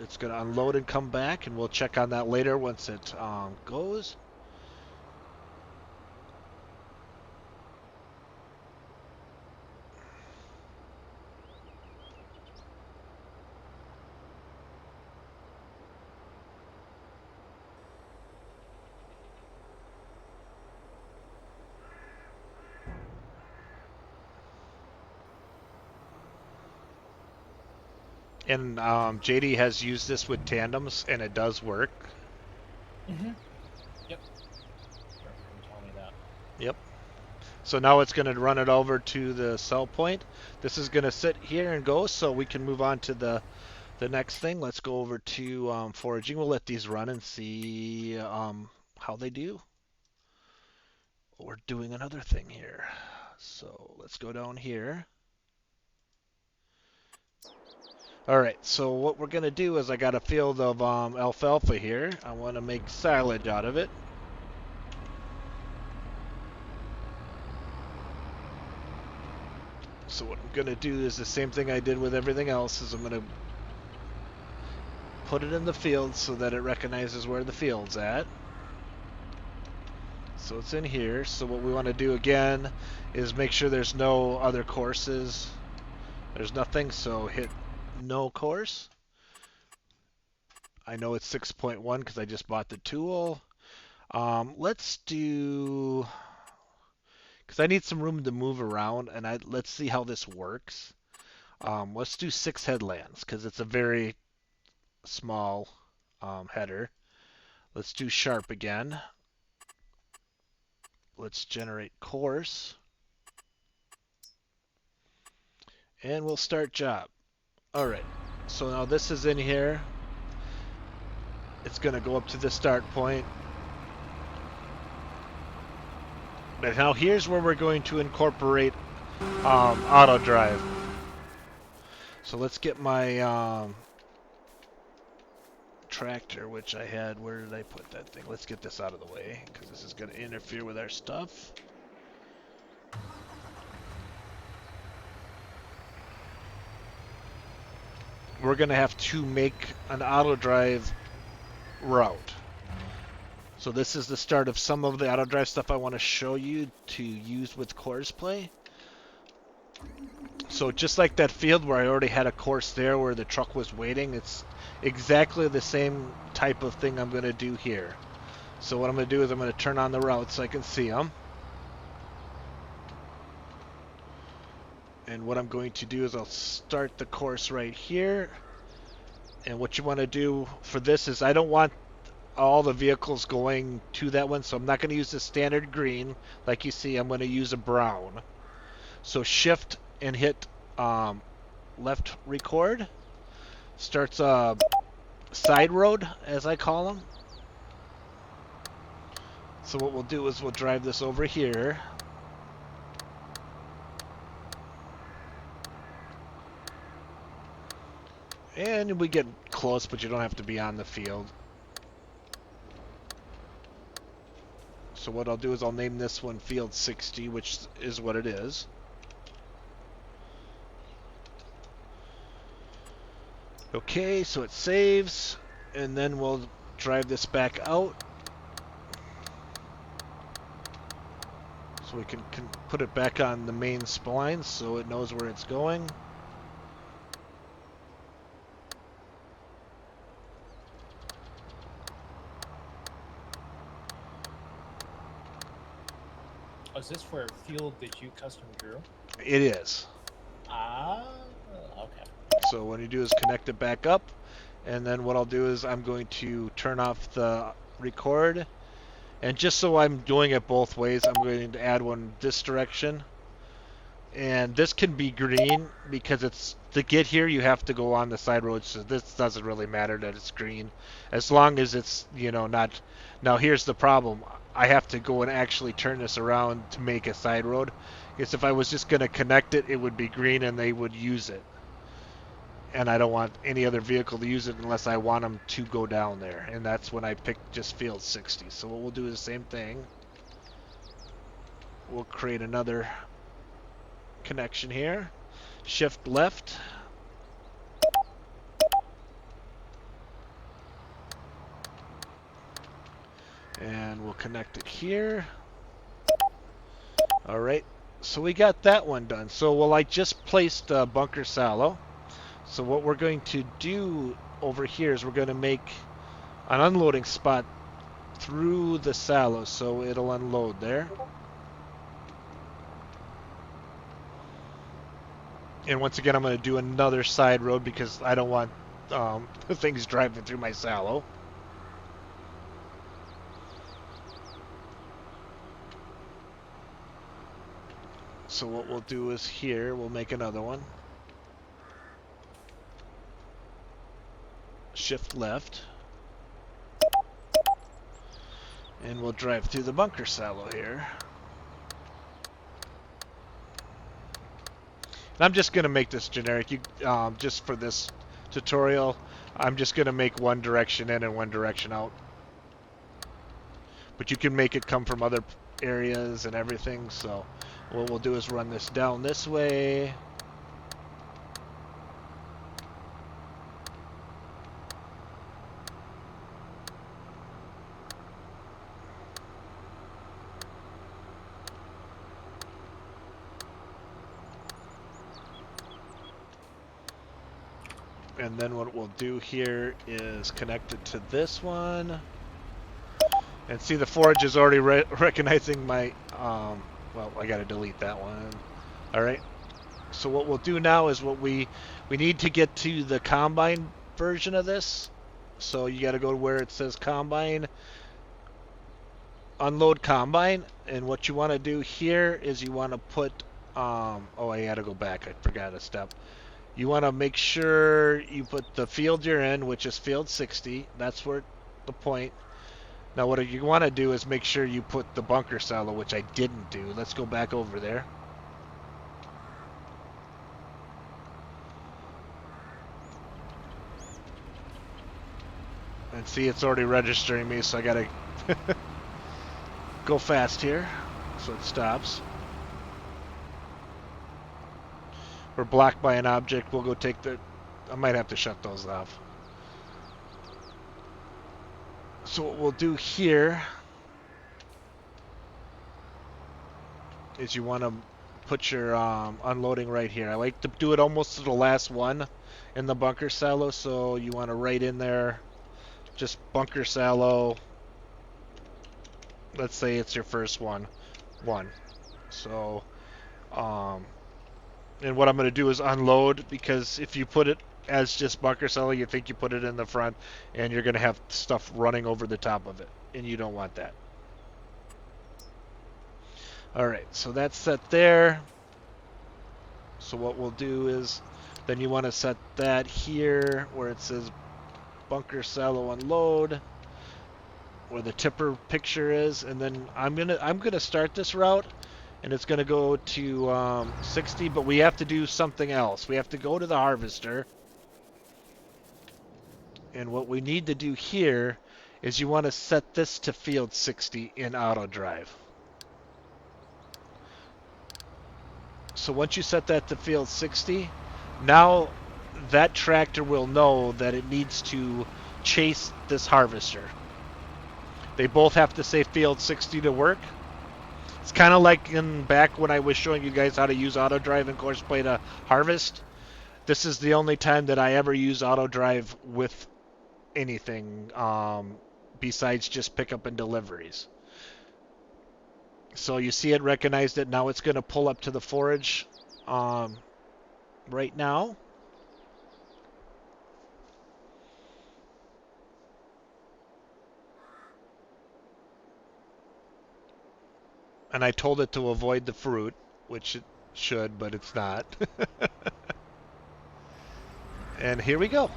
it's going to unload and come back, and we'll check on that later once it goes. And JD has used this with tandems, and it does work. Mm-hmm. Yep. Tell me that. Yep. So now it's going to run it over to the sell point. This is going to sit here and go, so we can move on to the The next thing, let's go over to foraging. We'll let these run and see how they do. We're doing another thing here. So let's go down here. Alright, so what we're going to do is I got a field of alfalfa here. I want to make silage out of it. So what I'm going to do is the same thing I did with everything else, is I'm going to put it in the field so that it recognizes where the field's at. So it's in here. So what we want to do again is make sure there's no other courses. There's nothing, so hit no course. I know it's 6.1 because I just bought the tool. Let's do, because I need some room to move around, and let's see how this works. Let's do 6 headlands because it's a very small header. Let's do sharp again. Let's generate course. And we'll start job. Alright, so now this is in here. It's going to go up to the start point. But now here's where we're going to incorporate Autodrive. So let's get my tractor, which I had. Where did I put that thing? Let's get this out of the way because this is going to interfere with our stuff. We're going to have to make an Autodrive route. So this is the start of some of the Autodrive stuff I want to show you to use with Courseplay. So just like that field where I already had a course there where the truck was waiting, it's exactly the same type of thing I'm going to do here. So what I'm going to do is I'm going to turn on the routes so I can see them. And what I'm going to do is I'll start the course right here. And what you want to do for this is I don't want all the vehicles going to that one, so I'm not going to use the standard green like you see. I'm going to use a brown. So shift and hit left record. Starts a side road, as I call them. So what we'll do is we'll drive this over here. And we get close, but you don't have to be on the field. So what I'll do is I'll name this one Field 60, which is what it is. Okay, so it saves, and then we'll drive this back out. So we can put it back on the main spline so it knows where it's going. Oh, is this for a field that you custom drew? It is. Ah, okay. So what you do is connect it back up, and then what I'll do is I'm going to turn off the record. And just so I'm doing it both ways, I'm going to add one this direction. And this can be green because it's to get here you have to go on the side road, so this doesn't really matter that it's green as long as it's, you know, not. Now here's the problem. I have to go and actually turn this around to make a side road. Because if I was just going to connect it, it would be green and they would use it. And I don't want any other vehicle to use it unless I want them to go down there. And that's when I picked just field 60. So what we'll do is the same thing. We'll create another connection here. Shift left. And we'll connect it here. Alright, so we got that one done. So well, I just placed a bunker silo. So what we're going to do over here is we're going to make an unloading spot through the silo so it'll unload there. And once again, I'm going to do another side road because I don't want things driving through my silo. So what we'll do is here, we'll make another one. shift left. And we'll drive through the bunker silo here. And I'm just going to make this generic. Just for this tutorial, I'm just going to make one direction in and one direction out. But you can make it come from other areas and everything. So what we'll do is run this down this way. And then what we'll do here is connect it to this one. And see, the forage is already recognizing my, well, I gotta delete that one. All right. So what we'll do now is we need to get to the combine version of this. So you gotta go to where it says combine, unload combine. And what you wanna do here is you wanna put, oh, I gotta go back. I forgot a step. You want to make sure you put the field you're in, which is field 60. That's where the point. Now what you want to do is make sure you put the bunker silo, which I didn't do. Let's go back over there. And see, it's already registering me, so I got to go fast here so it stops. We're blocked by an object. We'll go take the... I might have to shut those off. So what we'll do here is you want to put your unloading right here. I like to do it almost to the last one in the bunker silo, so you want to write in there just bunker silo. Let's say it's your first one. So and what I'm going to do is unload, because if you put it as just bunker silo, you think you put it in the front, and you're going to have stuff running over the top of it, and you don't want that. Alright, so that's set there. So what we'll do is, then you want to set that here where it says bunker silo unload, where the tipper picture is, and then I'm gonna start this route. And it's going to go to 60, but we have to do something else. We have to go to the harvester. And what we need to do here is you want to set this to field 60 in Autodrive. So once you set that to field 60, now that tractor will know that it needs to chase this harvester. They both have to say field 60 to work. It's kind of like in back when I was showing you guys how to use Autodrive and Courseplay to harvest. This is the only time that I ever use Autodrive with anything besides just pickup and deliveries. So you see it recognized it. Now it's going to pull up to the forage right now. And I told it to avoid the fruit, which it should, but it's not. And here we go.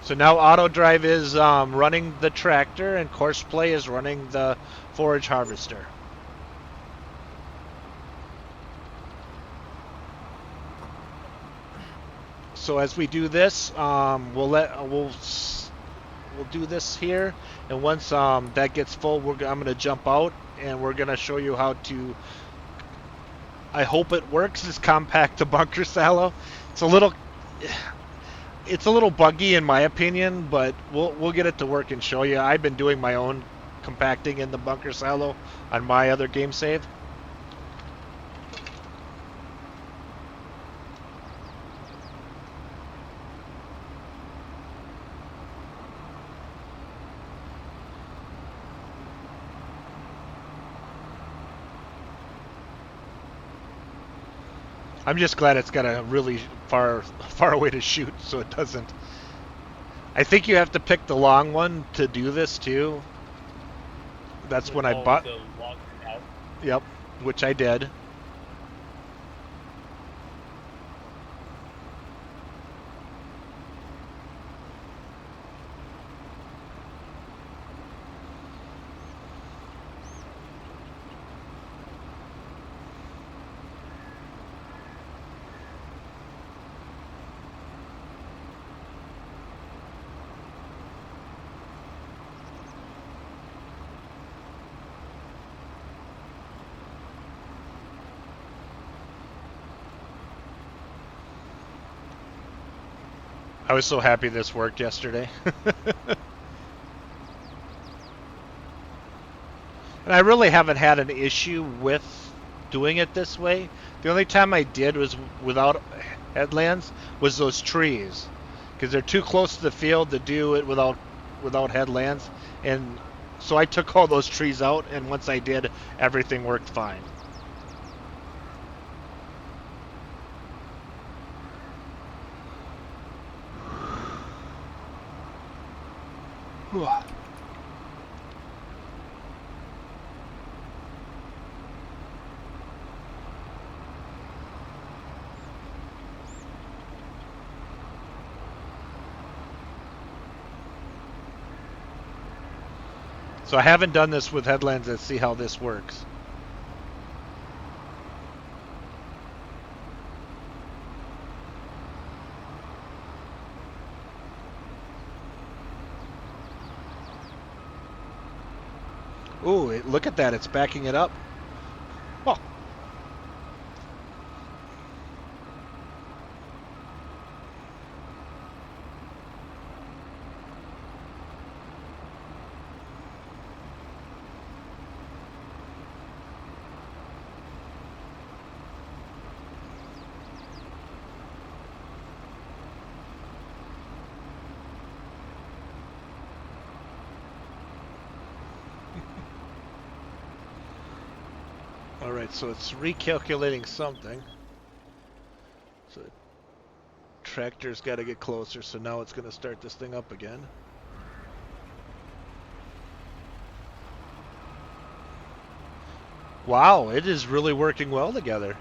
So now Autodrive is running the tractor, and Courseplay is running the forage harvester. So as we do this, we'll do this here, and once that gets full, I'm going to jump out, and we're going to show you how to, I hope it works, is compact the bunker silo. It's a little buggy in my opinion, but we'll get it to work and show you. I've been doing my own compacting in the bunker silo on my other game save. I'm just glad it's got a really far away to shoot, so it doesn't. I think you have to pick the long one to do this too. That's when I bought. The long out. Yep, which I did. I was so happy this worked yesterday. And I really haven't had an issue with doing it this way. The only time I did was without headlands was those trees, because they're too close to the field to do it without headlands. And so I took all those trees out, and once I did, everything worked fine. So I haven't done this with headlands. Let's see how this works. Ooh, look at that. It's backing it up. Oh. All right, so it's recalculating something. So the tractor's got to get closer, so now it's going to start this thing up again. Wow, it is really working well together.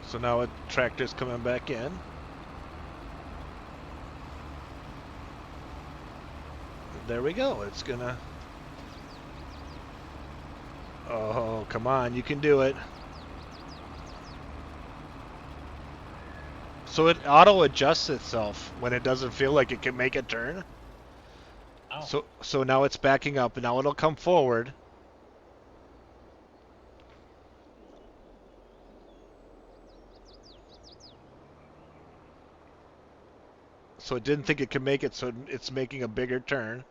So now the tractor's coming back in. There we go. It's gonna... Oh, come on. You can do it. So it auto-adjusts itself when it doesn't feel like it can make a turn. Oh. So now it's backing up, and now it'll come forward. So it didn't think it could make it, so it's making a bigger turn.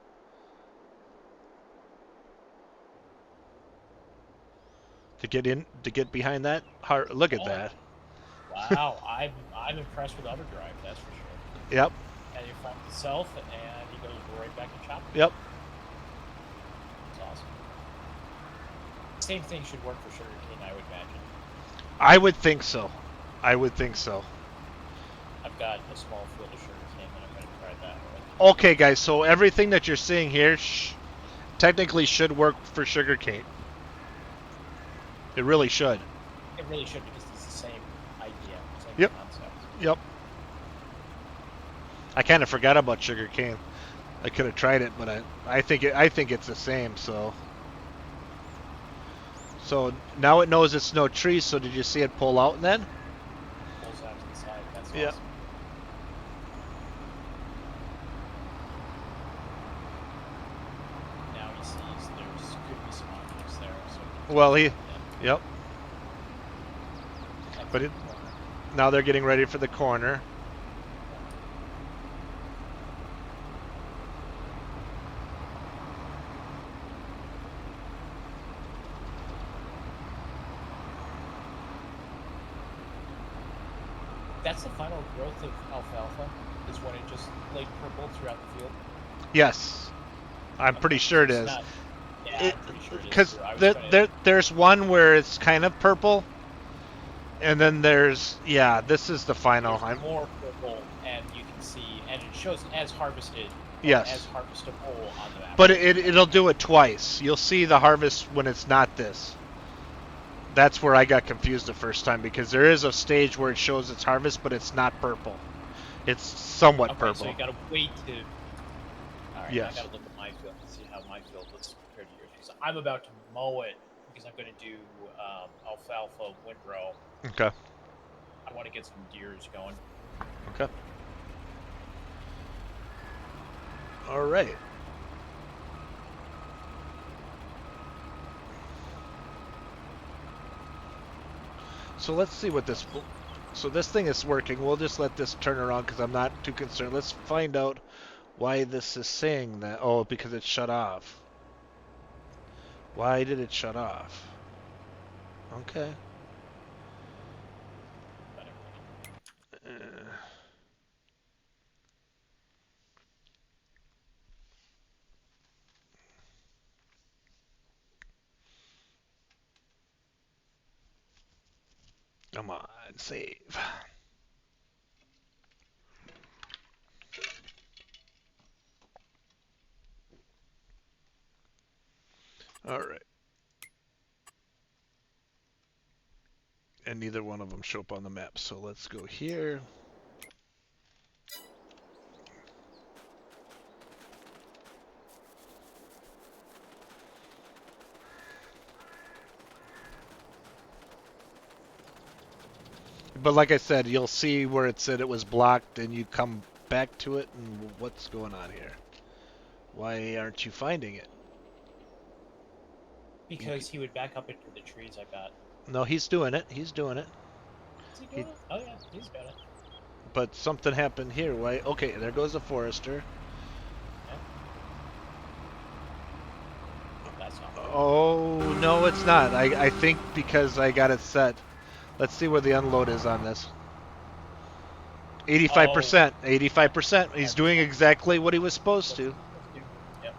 To get behind that. Look at that. Wow, I'm impressed with Autodrive, that's for sure. Yep. And he finds himself, and he goes right back to chop. Yep. That's awesome. Same thing should work for sugarcane, I would imagine. I would think so. I would think so. I've got a small field of sugarcane, and I'm going to try that one. Okay, guys, so everything that you're seeing here technically should work for sugarcane. It really should. It really should, because it's the same idea, same Yep. concept. Yep. I kind of forgot about sugarcane. I could have tried it, but I think it's the same. So now it knows it's no trees. So did you see it pull out then? Pulls out to the side. That's Yeah. awesome. Now he sees there's could be some objects there. So Well, yeah. Yep. But now they're getting ready for the corner. That's the final growth of alfalfa, is when it just laid purple throughout the field. Yes, I'm pretty sure it is. Yeah, I'm pretty sure it is. Because there's one where it's kind of purple, and then there's this is the final. There's more purple, and you can see, and it shows as harvested. Yes. As harvestable on the map. But it'll do it twice. You'll see the harvest when it's not this. That's where I got confused the first time, because there is a stage where it shows it's harvest, but it's not purple. It's somewhat purple. So you gotta wait to. All right. Yes. I gotta look at my field and see how my field looks compared to yours. Because I'm about to mow it because I'm gonna do alfalfa windrow. Okay. I want to get some deers going. Okay. All right. So let's see what this. So this thing is working. We'll just let this turn around because I'm not too concerned. Let's find out why this is saying that. Oh, because it's shut off. Why did it shut off? Okay. Whatever. Uh, Come on, save. All right. And neither one of them show up on the map. So let's go here. But like I said, you'll see where it said it was blocked and you come back to it and what's going on here? Why aren't you finding it? Because he would back up into the trees, I bet. No, he's doing it. He's doing it. Is he He, doing it? Oh yeah, he's got it. but something happened here. Why? Okay, there goes the forester. Yeah. That's not right. Oh, no, it's not. I think because I got it set. Let's see where the unload is on this. Oh, 85%. 85%. He's doing 5%. exactly what he was supposed What's to. supposed to? Yep.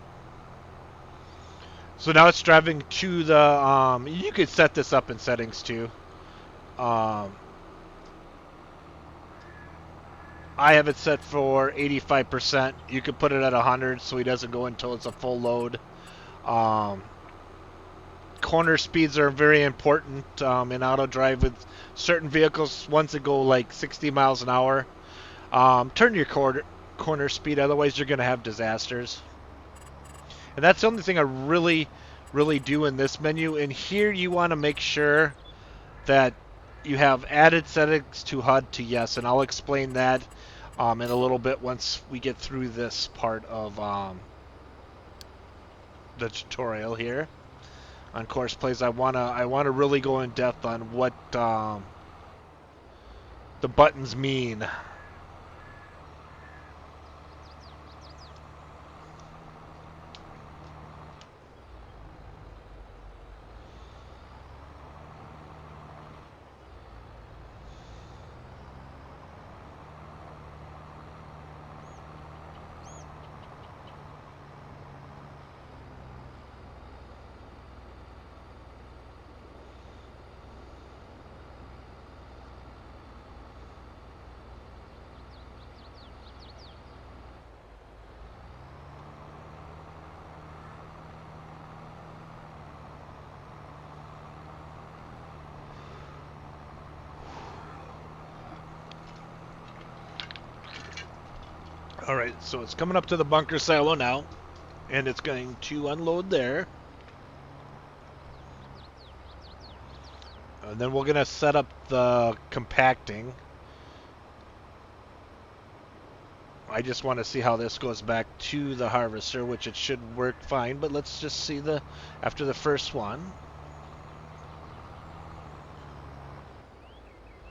So now it's driving to the, you could set this up in settings too. Um, I have it set for 85%. You could put it at 100 so he doesn't go until it's a full load. Um, Corner speeds are very important in auto drive with certain vehicles. Once it go like 60 miles an hour, turn your corner speed. Otherwise, you're going to have disasters. And that's the only thing I really do in this menu. And here, you want to make sure that you have added settings to HUD to yes, and I'll explain that in a little bit once we get through this part of the tutorial here on Courseplays. I wanna really go in depth on what the buttons mean. All right, so it's coming up to the bunker silo now, and it's going to unload there. And then we're gonna set up the compacting. I just want to see how this goes back to the harvester, which it should work fine. But let's just see the after the first one.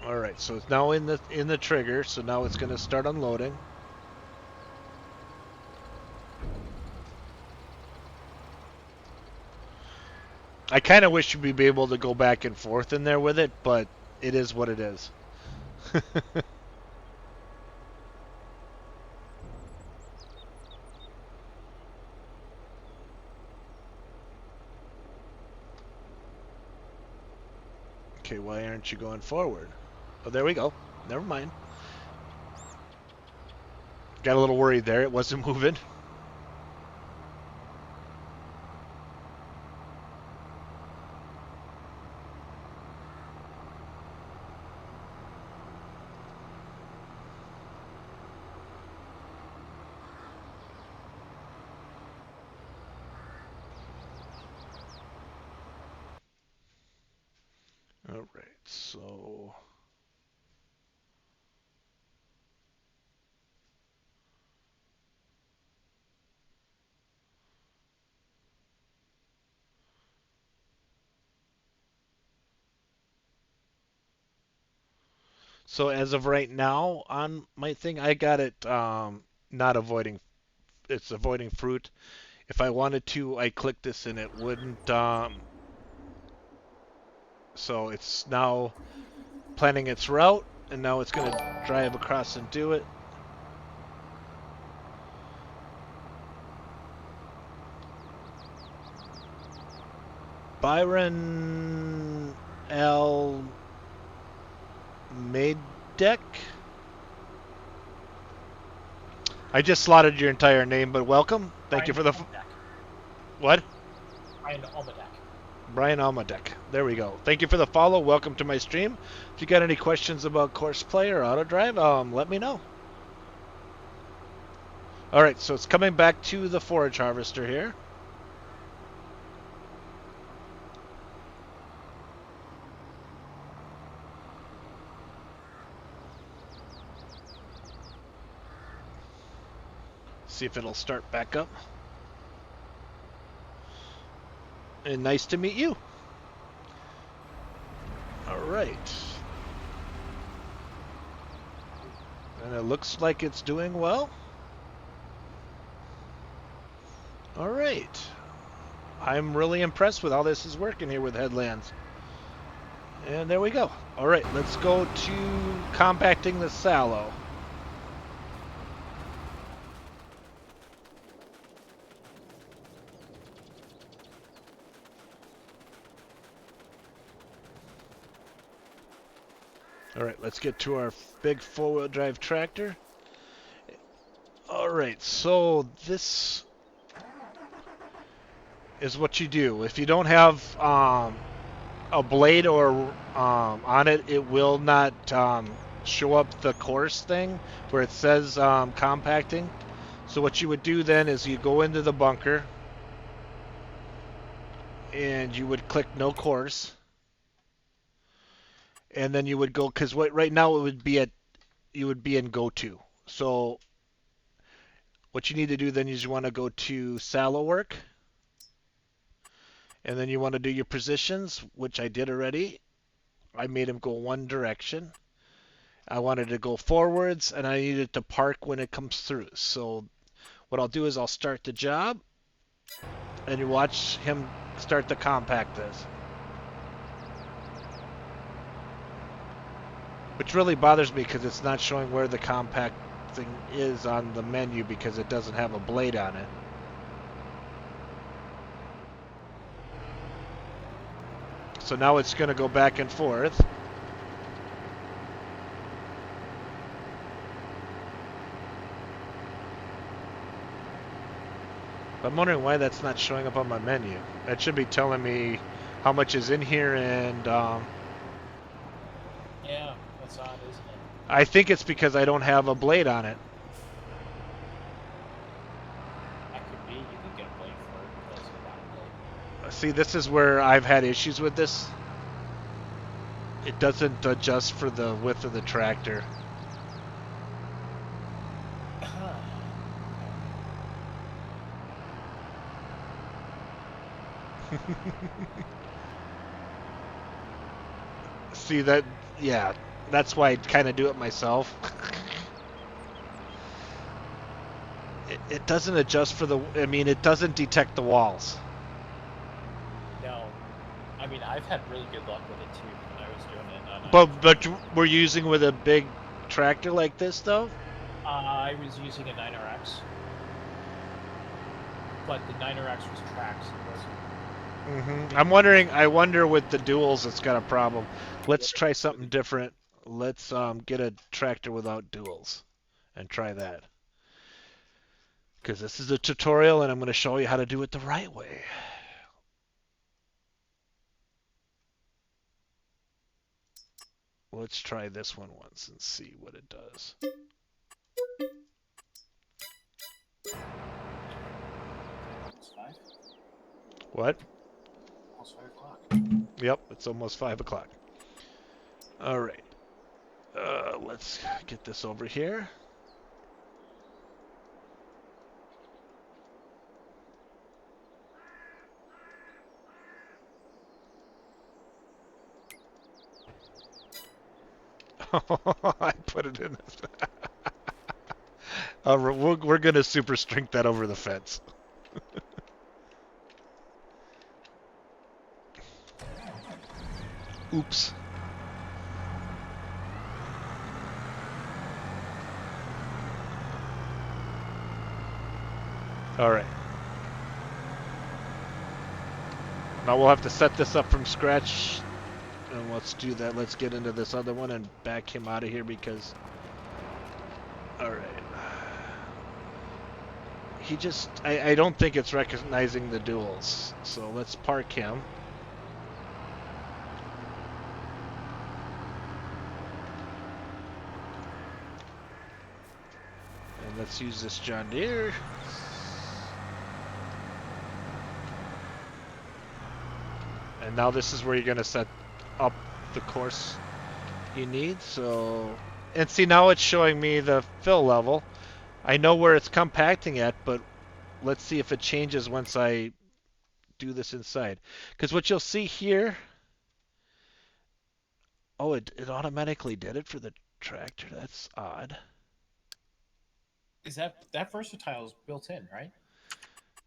All right, so it's now in the trigger. So now it's going to start unloading. I kind of wish we'd be able to go back and forth in there with it, but it is what it is. Okay, why aren't you going forward? Oh, there we go. Never mind. Got a little worried there. It wasn't moving. All right, so So as of right now on my thing, I got it not avoiding. It's avoiding fruit. If I wanted to, I click this and it wouldn't. So it's now planning its route, and now it's going to drive across and do it. Byron L. Madeck. I just slaughtered your entire name, but welcome. Thank you for the what? Brian Almanac. Brian Almadek. There we go. Thank you for the follow. Welcome to my stream. If you got any questions about Courseplay or Autodrive, let me know. All right, so it's coming back to the forage harvester here. See if it'll start back up. And nice to meet you. All right. And it looks like it's doing well. All right. I'm really impressed with how this is working here with Headlands. And there we go. All right, let's go to compacting the sallow. All right, let's get to our big four-wheel drive tractor. All right, so this is what you do. If you don't have a blade or on it, it will not show up the course thing where it says compacting. So what you would do then is you go into the bunker and you would click no course. And then you would go, because right now it would be you would be in go to. So what you need to do then is you want to go to sallow work, and then you want to do your positions, which I did already. I made him go one direction. I wanted to go forwards, and I needed to park when it comes through. So what I'll do is I'll start the job, and you watch him start to compact this. Which really bothers me because it's not showing where the compact thing is on the menu because it doesn't have a blade on it. So now it's going to go back and forth. I'm wondering why that's not showing up on my menu. That should be telling me how much is in here and Yeah, that's odd, isn't it? I think it's because I don't have a blade on it. That could be. You could get a blade for it because without a blade. See, this is where I've had issues with this. It doesn't adjust for the width of the tractor. See that? Yeah, that's why I kind of do it myself. It doesn't adjust for the. I mean, it doesn't detect the walls. No. I mean, I've had really good luck with it too when I was doing it on. But we're using with a big tractor like this though. I was using a 9RX, but the 9RX was tracks. It wasn't. I wonder with the duals it's got a problem. Let's try something different. Let's get a tractor without duals and try that. Because this is a tutorial and I'm going to show you how to do it the right way. Let's try this one once and see what it does. It's 5? What? Almost 5 o'clock. Yep, it's almost 5 o'clock. All right. Let's get this over here. I put it in. We're gonna super strength that over the fence. Oops. All right. Now we'll have to set this up from scratch, and let's do that. Let's get into this other one and back him out of here because. All right. He just, I don't think it's recognizing the duals. So let's park him. And let's use this John Deere. And now this is where you're going to set up the course you need. So, and see, now it's showing me the fill level. I know where it's compacting at, but let's see if it changes once I do this inside. Because what you'll see here, oh, it automatically did it for the tractor. That's odd. Is that versatile is built in, right?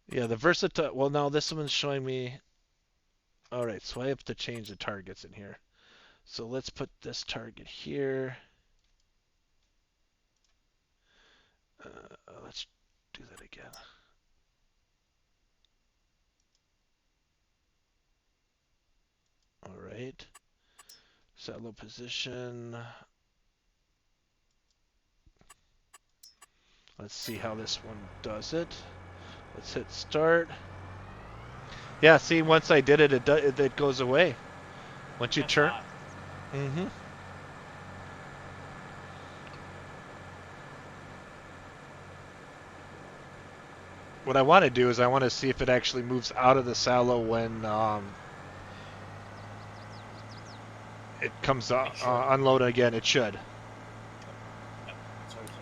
Yeah, the versatile. Well, now this one's showing me. All right, so I have to change the targets in here. So let's put this target here. Let's do that again. All right. Set low position. Let's see how this one does it. Let's hit start. Yeah, see, once I did it, it goes away. Once you That's turn. odd. Mm-hmm. What I want to do is I want to see if it actually moves out of the silo when it comes unload again. It should. Yep. That's what I'm saying.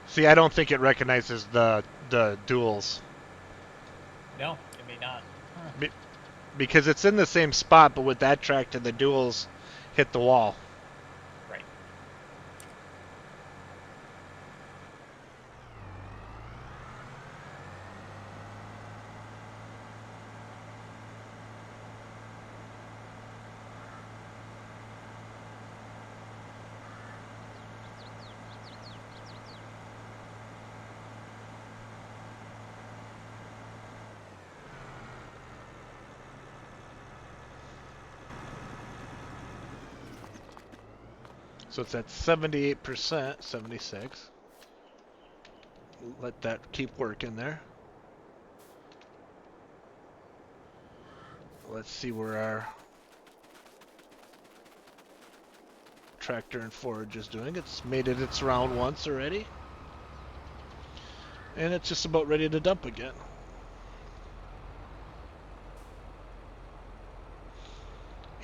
See, I don't think it recognizes the duals. No, it may not. Huh. Because it's in the same spot, but with that tractor, the duals hit the wall. Right. So it's at 78%, 76. Let that keep working there. Let's see where our tractor and forage is doing. It's made it its round once already. And it's just about ready to dump again.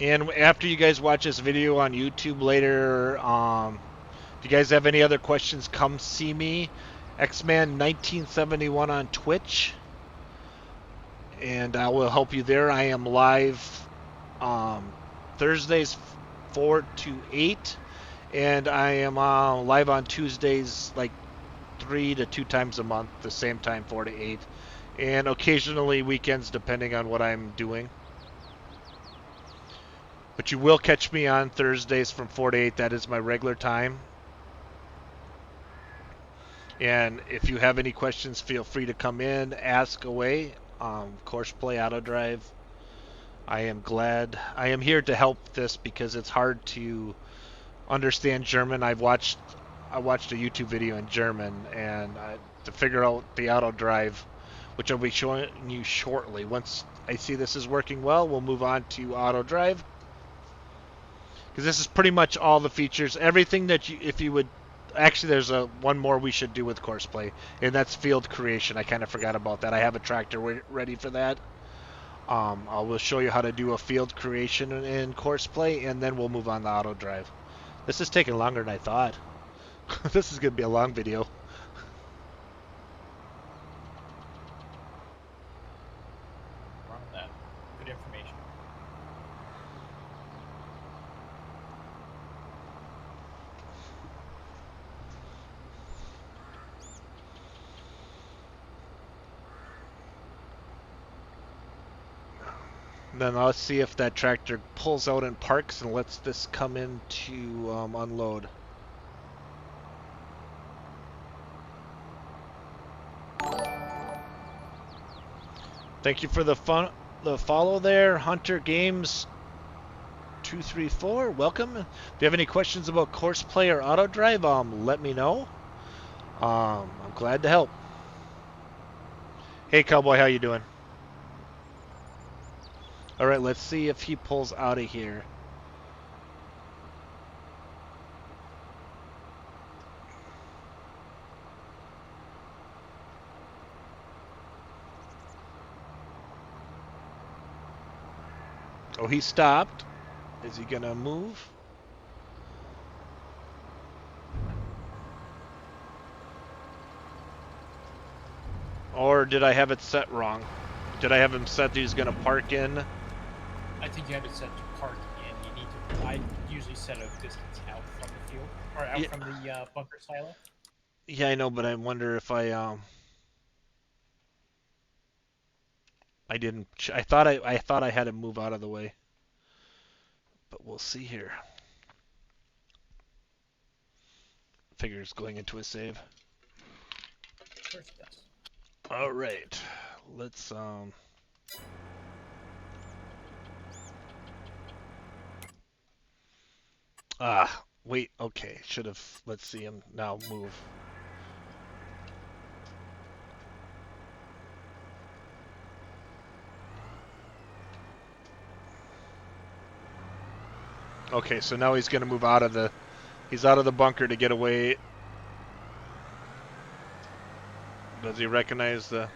And after you guys watch this video on YouTube later, if you guys have any other questions, come see me. Xman1971 on Twitch. And I will help you there. I am live Thursdays 4 to 8. And I am live on Tuesdays like 3 to 2 times a month, the same time, 4 to 8. And occasionally weekends, depending on what I'm doing. But you will catch me on Thursdays from 4 to 8. That is my regular time. And if you have any questions, feel free to come in, ask away. Courseplay, Autodrive. I am here to help this because it's hard to understand German. I watched a YouTube video in German, and to figure out the Autodrive, which I'll be showing you shortly. Once I see this is working well, we'll move on to Autodrive. Because this is pretty much all the features, everything that if you would, actually there's one more we should do with Courseplay, and that's field creation. I kind of forgot about that. I have a tractor ready for that. I will show you how to do a field creation in Courseplay, and then we'll move on to Autodrive. This is taking longer than I thought. This is going to be a long video. Wrong with that. Good information. Then let's see if that tractor pulls out and parks and lets this come in to unload. Thank you for the follow there, Hunter Games 234. Welcome. If you have any questions about Courseplay or Autodrive, let me know. I'm glad to help. Hey, Cowboy, how you doing? All right, let's see if he pulls out of here. Oh, he stopped. Is he gonna move? Or did I have it set wrong? Did I have him set that he's gonna park in? I think you have it set to park in. You need to. I usually set a distance out from the field or out from the bunker silo. Yeah, I know, but I wonder if I didn't. I thought I had him move out of the way, but we'll see here. Figures going into a save. Of course it does. All right, let's wait. Okay, should have. Let's see him now move. Okay, so now he's gonna move out of the. He's out of the bunker to get away. Does he recognize the?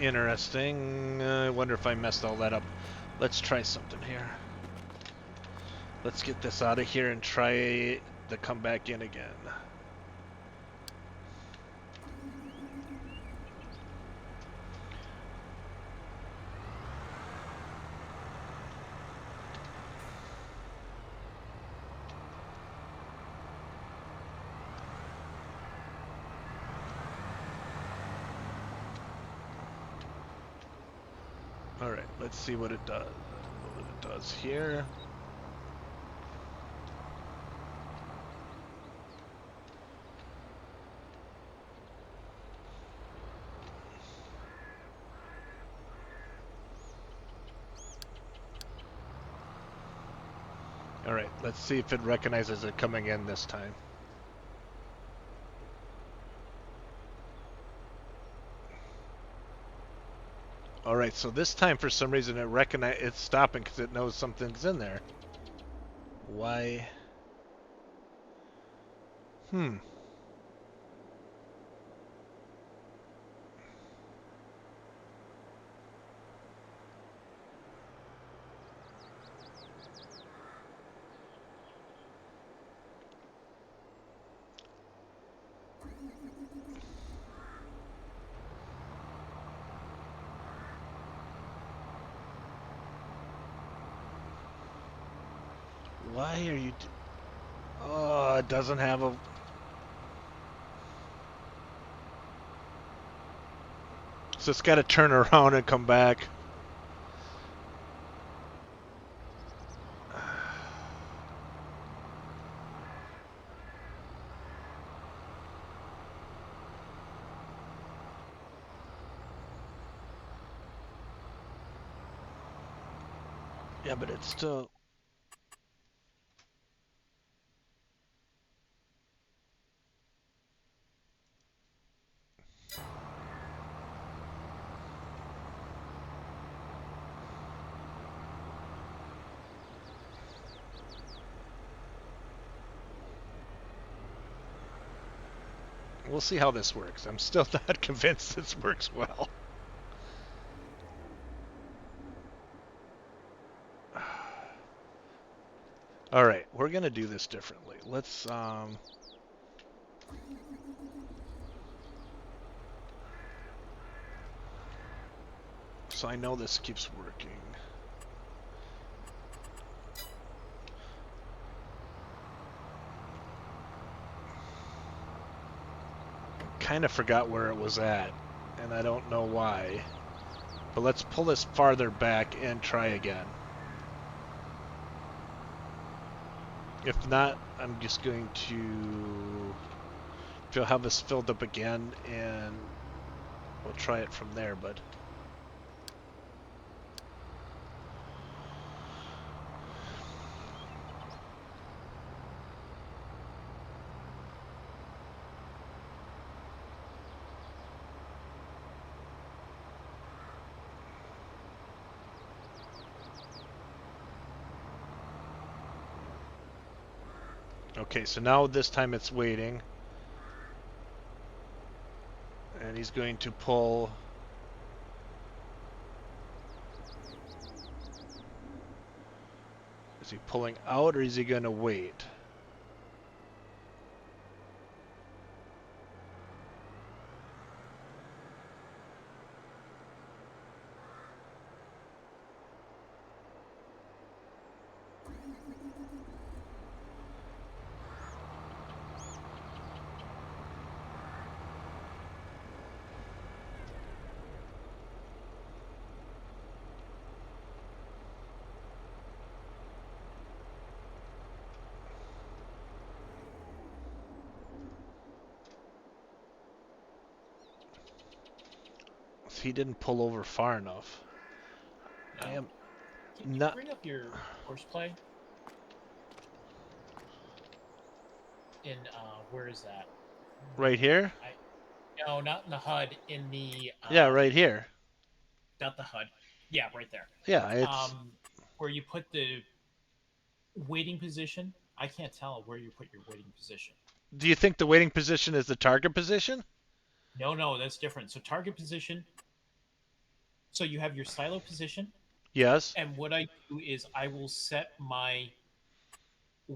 Interesting. I wonder if I messed all that up. Let's try something here. Let's get this out of here and try to come back in again. All right, let's see what it does. What it does here. All right, let's see if it recognizes it coming in this time. All right, so this time for some reason it's stopping because it knows something's in there. Why? Why are you? Oh, it doesn't have a. So it's got to turn around and come back. Yeah, but it's still. We'll see how this works. I'm still not convinced this works well. All right, we're gonna do this differently. Let's so I know this keeps working. Kind of forgot where it was at, and I don't know why. But let's pull this farther back and try again. If not, I'm just going to have this filled up again, and we'll try it from there, but... Okay, so now this time it's waiting. And he's going to pull... Is he pulling out, or is he going to wait? He didn't pull over far enough. No. I am Can you not... bring up your Courseplay? In where is that? Right here? No, not in the HUD. In the Yeah, right here. not the HUD. Yeah, right there. Yeah, it's... Where you put the waiting position. I can't tell where you put your waiting position. Do you think the waiting position is the target position? No, that's different. So target position. So you have your silo position, Yes. and what I do is I will set my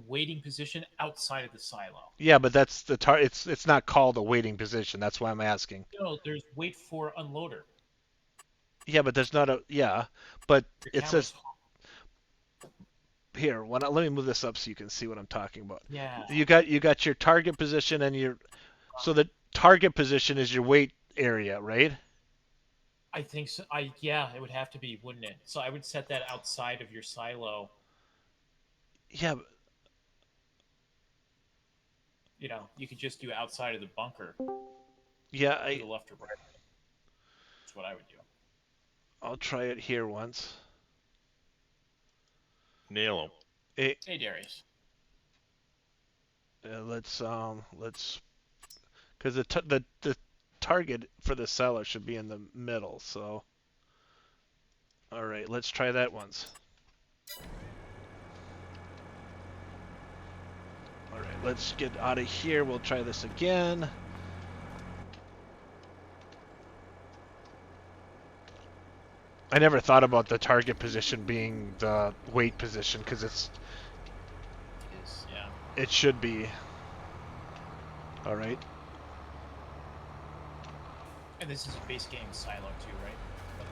waiting position outside of the silo. Yeah, but that's the it's not called a waiting position. That's why I'm asking. No, there's wait for unloader. Yeah, but there's not a... Yeah, but Your it camera's says... Here, let me move this up so you can see what I'm talking about. yeah. You got your target position and your... So the target position is your wait area, right? I think so. Yeah, it would have to be, wouldn't it? So I would set that outside of your silo. Yeah, You know, you could just do outside of the bunker yeah, to the left or right. That's what I would do. I'll try it here once. Nail him. Hey, Darius. Let's because the target for the seller should be in the middle. So, all right, let's try that once. All right, let's get out of here. We'll try this again. I never thought about the target position being the wait position because Yeah. it should be. All right. And this is a base game silo too,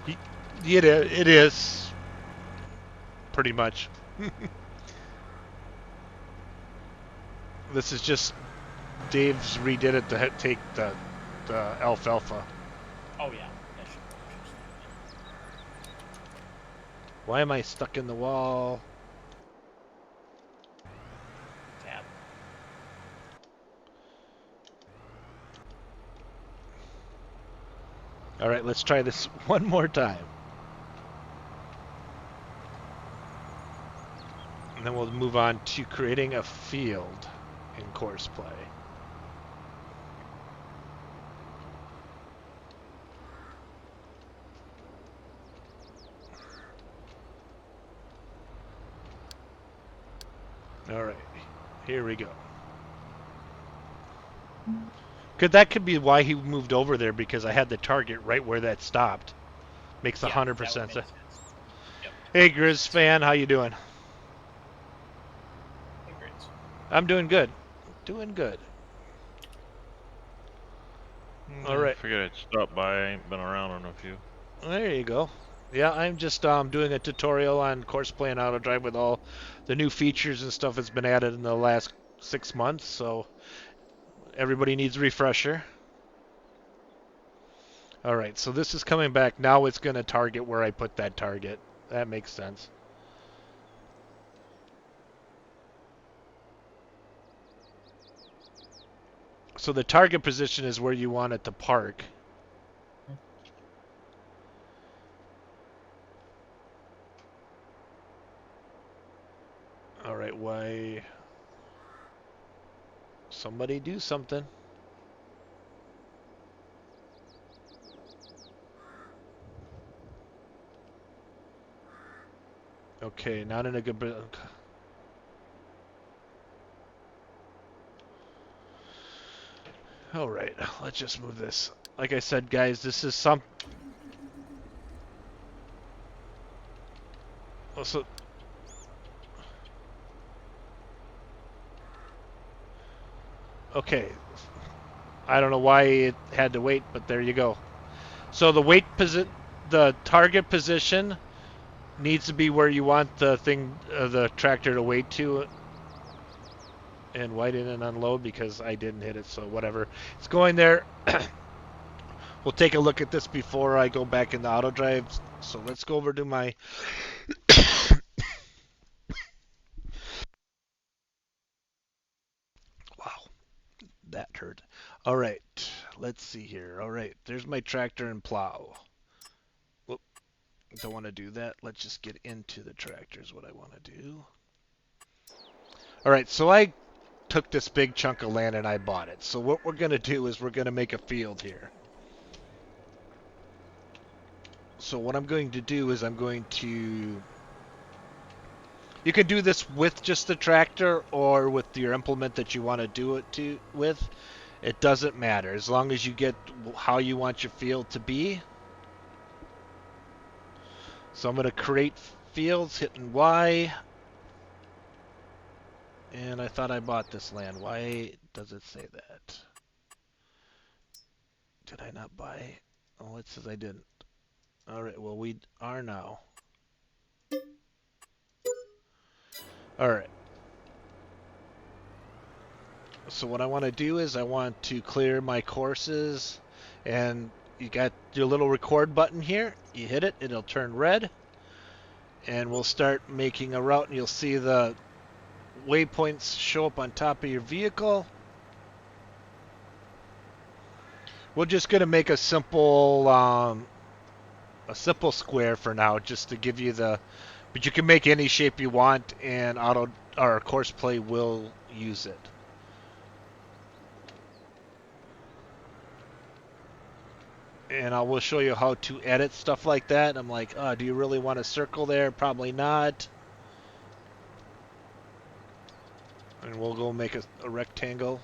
right? It is pretty much. This is just Dave's redid it to take the alfalfa. Oh yeah. That should Why am I stuck in the wall? tab. All right, let's try this one more time. And then we'll move on to creating a field in Courseplay. All right, here we go. that could be why he moved over there, because I had the target right where that stopped. Makes Yeah, that would 100% make sense. sense. Yep, Hey, makes Grizz sense. fan, how you doing? Hey, Grits. I'm doing good. Doing good. All I right. figured I'd stop by. I ain't been around in a few. There you go. Yeah, I'm just doing a tutorial on Courseplay and Autodrive with all the new features and stuff that's been added in the last 6 months. So everybody needs a refresher. All right, so this is coming back. Now it's going to target where I put that target. That makes sense. So the target position is where you want it to park. All right, why? Somebody do something. Okay, not in a good. All right, let's just move this. Like I said, guys, this is some. So, okay, I don't know why it had to wait, but there you go. So the target position needs to be where you want the tractor to wait to. And why didn't it unload? Because I didn't hit it, so whatever. It's going there. We'll take a look at this before I go back in the auto drive. So let's go over to my. Wow, that hurt. All right, let's see here. All right, there's my tractor and plow. Whoop, don't want to do that. Let's just get into the tractor is what I want to do. All right, so I took this big chunk of land and I bought it. So what we're going to do is we're going to make a field here. So what I'm going to do is I'm going to. You can do this with just the tractor or with your implement that you want to do it with. It doesn't matter as long as you get how you want your field to be. So I'm going to create fields, hitting Y. And I thought I bought this land. Why does it say that? Did I not buy? Oh, it says I didn't. All right, well, we are now. All right. So what I want to do is I want to clear my courses, and you got your little record button here. You hit it, it'll turn red, and we'll start making a route, and you'll see the waypoints show up on top of your vehicle. We're just gonna make a simple square for now, just to give you the. But you can make any shape you want, and Courseplay will use it. And I will show you how to edit stuff like that. I'm like, oh, do you really want a circle there? Probably not. And we'll go make a rectangle.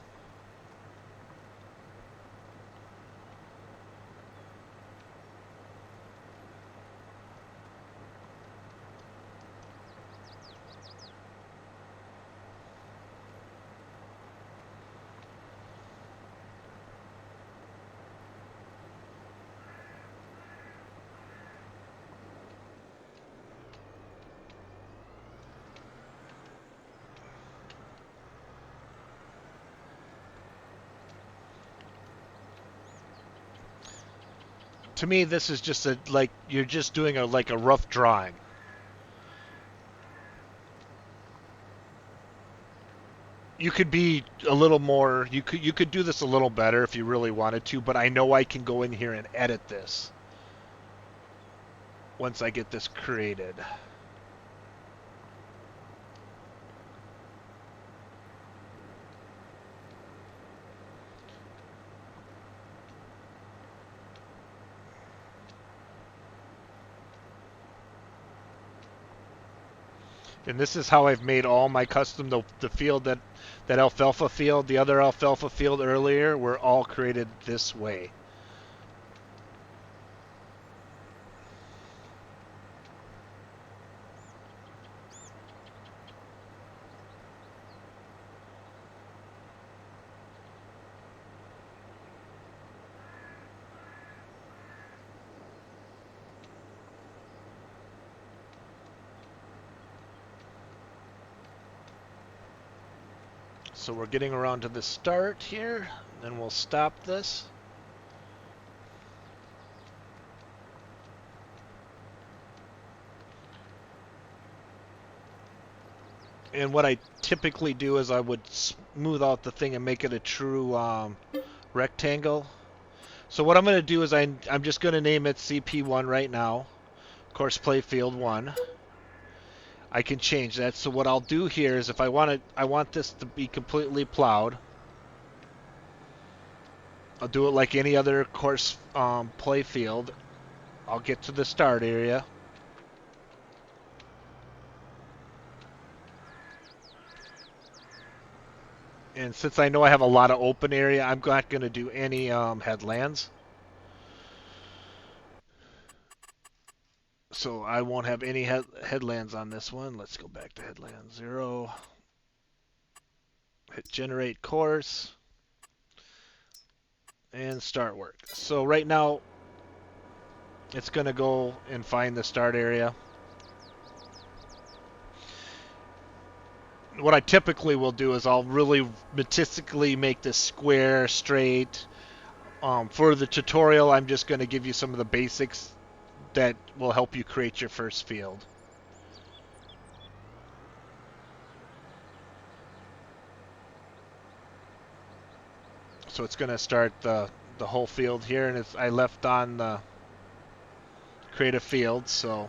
To me, this is just like you're just doing like a rough drawing. You could be a little more. You could do this a little better if you really wanted to. But I know I can go in here and edit this once I get this created. And this is how I've made all my custom, the field that alfalfa field, the other alfalfa field earlier, were all created this way. So we're getting around to the start here, then we'll stop this. And what I typically do is I would smooth out the thing and make it a true rectangle. So what I'm going to do is I'm just going to name it CP1 right now, Courseplay Field 1. I can change that. So what I'll do here is if I want this to be completely plowed, I'll do it like any other course play field. I'll get to the start area. And since I know I have a lot of open area, I'm not going to do any headlands. So I won't have any headlands on this one. Let's go back to headland 0. Hit generate course. And start work. So right now, it's going to go and find the start area. What I typically will do is I'll really meticulously make this square, straight. For the tutorial, I'm just going to give you some of the basics that will help you create your first field. So it's going to start the whole field here, and I left on the create a field, so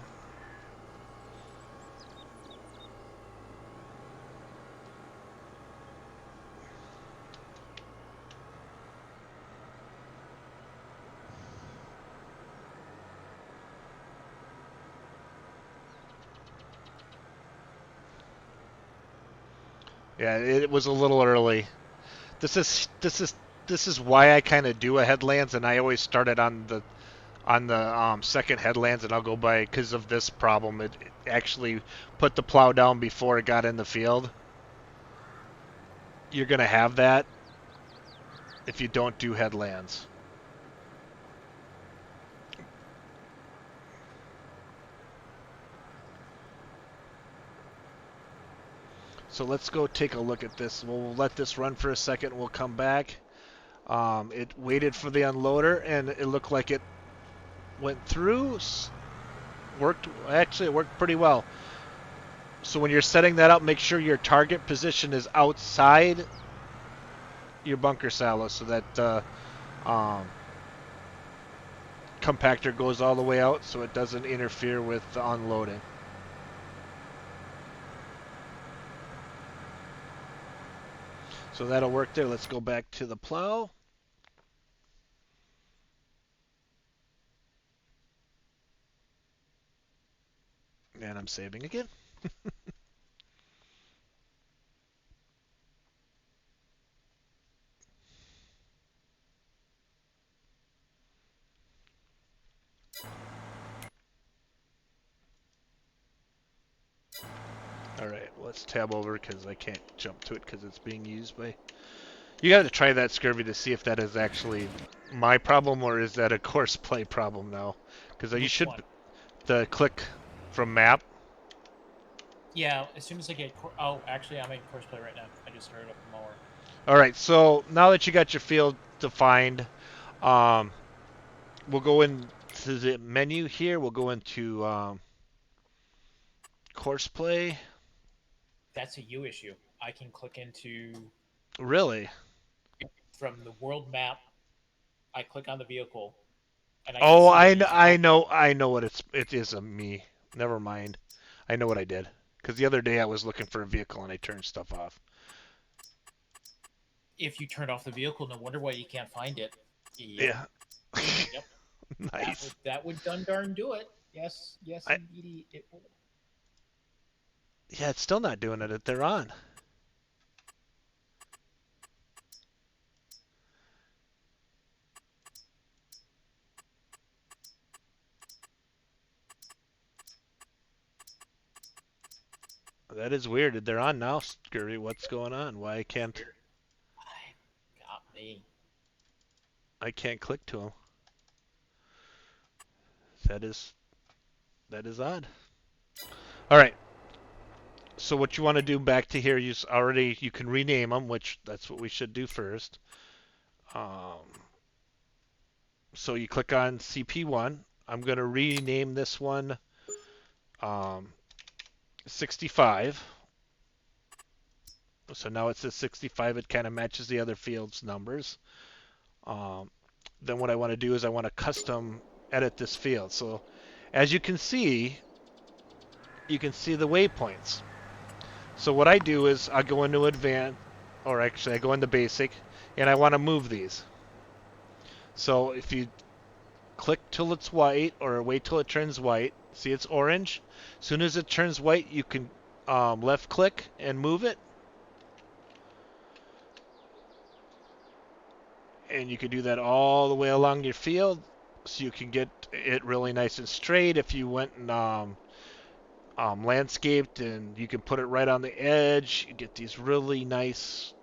yeah, it was a little early. This is why I kind of do a headlands, and I always start it on the second headlands, and I'll go by because of this problem. It actually put the plow down before it got in the field. You're gonna have that if you don't do headlands. So let's go take a look at this. We'll let this run for a second. We'll come back. It waited for the unloader, and it looked like it went through. Actually, it worked pretty well. So when you're setting that up, make sure your target position is outside your bunker silo so that compactor goes all the way out so it doesn't interfere with the unloading. So that'll work there. Let's go back to the plow. And I'm saving again. Alright, let's tab over because I can't jump to it because it's being used by... You got to try that, Scurvy, to see if that is actually my problem or is that a Courseplay problem now. Because you should... One? The click from map. Yeah, as soon as I get... Oh, actually, I'm in Courseplay right now. I just started up the mower. Alright, so now that you got your field defined, we'll go into the menu here. We'll go into Courseplay. That's a you issue. I can click into... Really? From the world map, I click on the vehicle, and I Oh, can see I know what it is of me. Never mind. I know what I did. Because the other day I was looking for a vehicle and I turned stuff off. If you turned off the vehicle, no wonder why you can't find it. Yep. Yeah. Yep. Nice. That would done darn do it. Yes, I- indeed it would. Yeah, it's still not doing it. They're on. That is weird. They're on now, Scurry. What's going on? Why can't Got me. I can't click to them? That is odd. All right. So what you want to do back to here? You can rename them, which that's what we should do first. Um, so you click on CP1. I'm going to rename this one 65. So now it says 65. It kind of matches the other field's numbers. Then what I want to do is I want to custom edit this field. So as you can see the waypoints. So what I do is I go into advanced, or actually I go into basic, and I want to move these. So if you click till it's white or wait till it turns white, see it's orange. As soon as it turns white, you can left click and move it. And you can do that all the way along your field, so you can get it really nice and straight. If you went and landscaped, and you can put it right on the edge, you get these really nice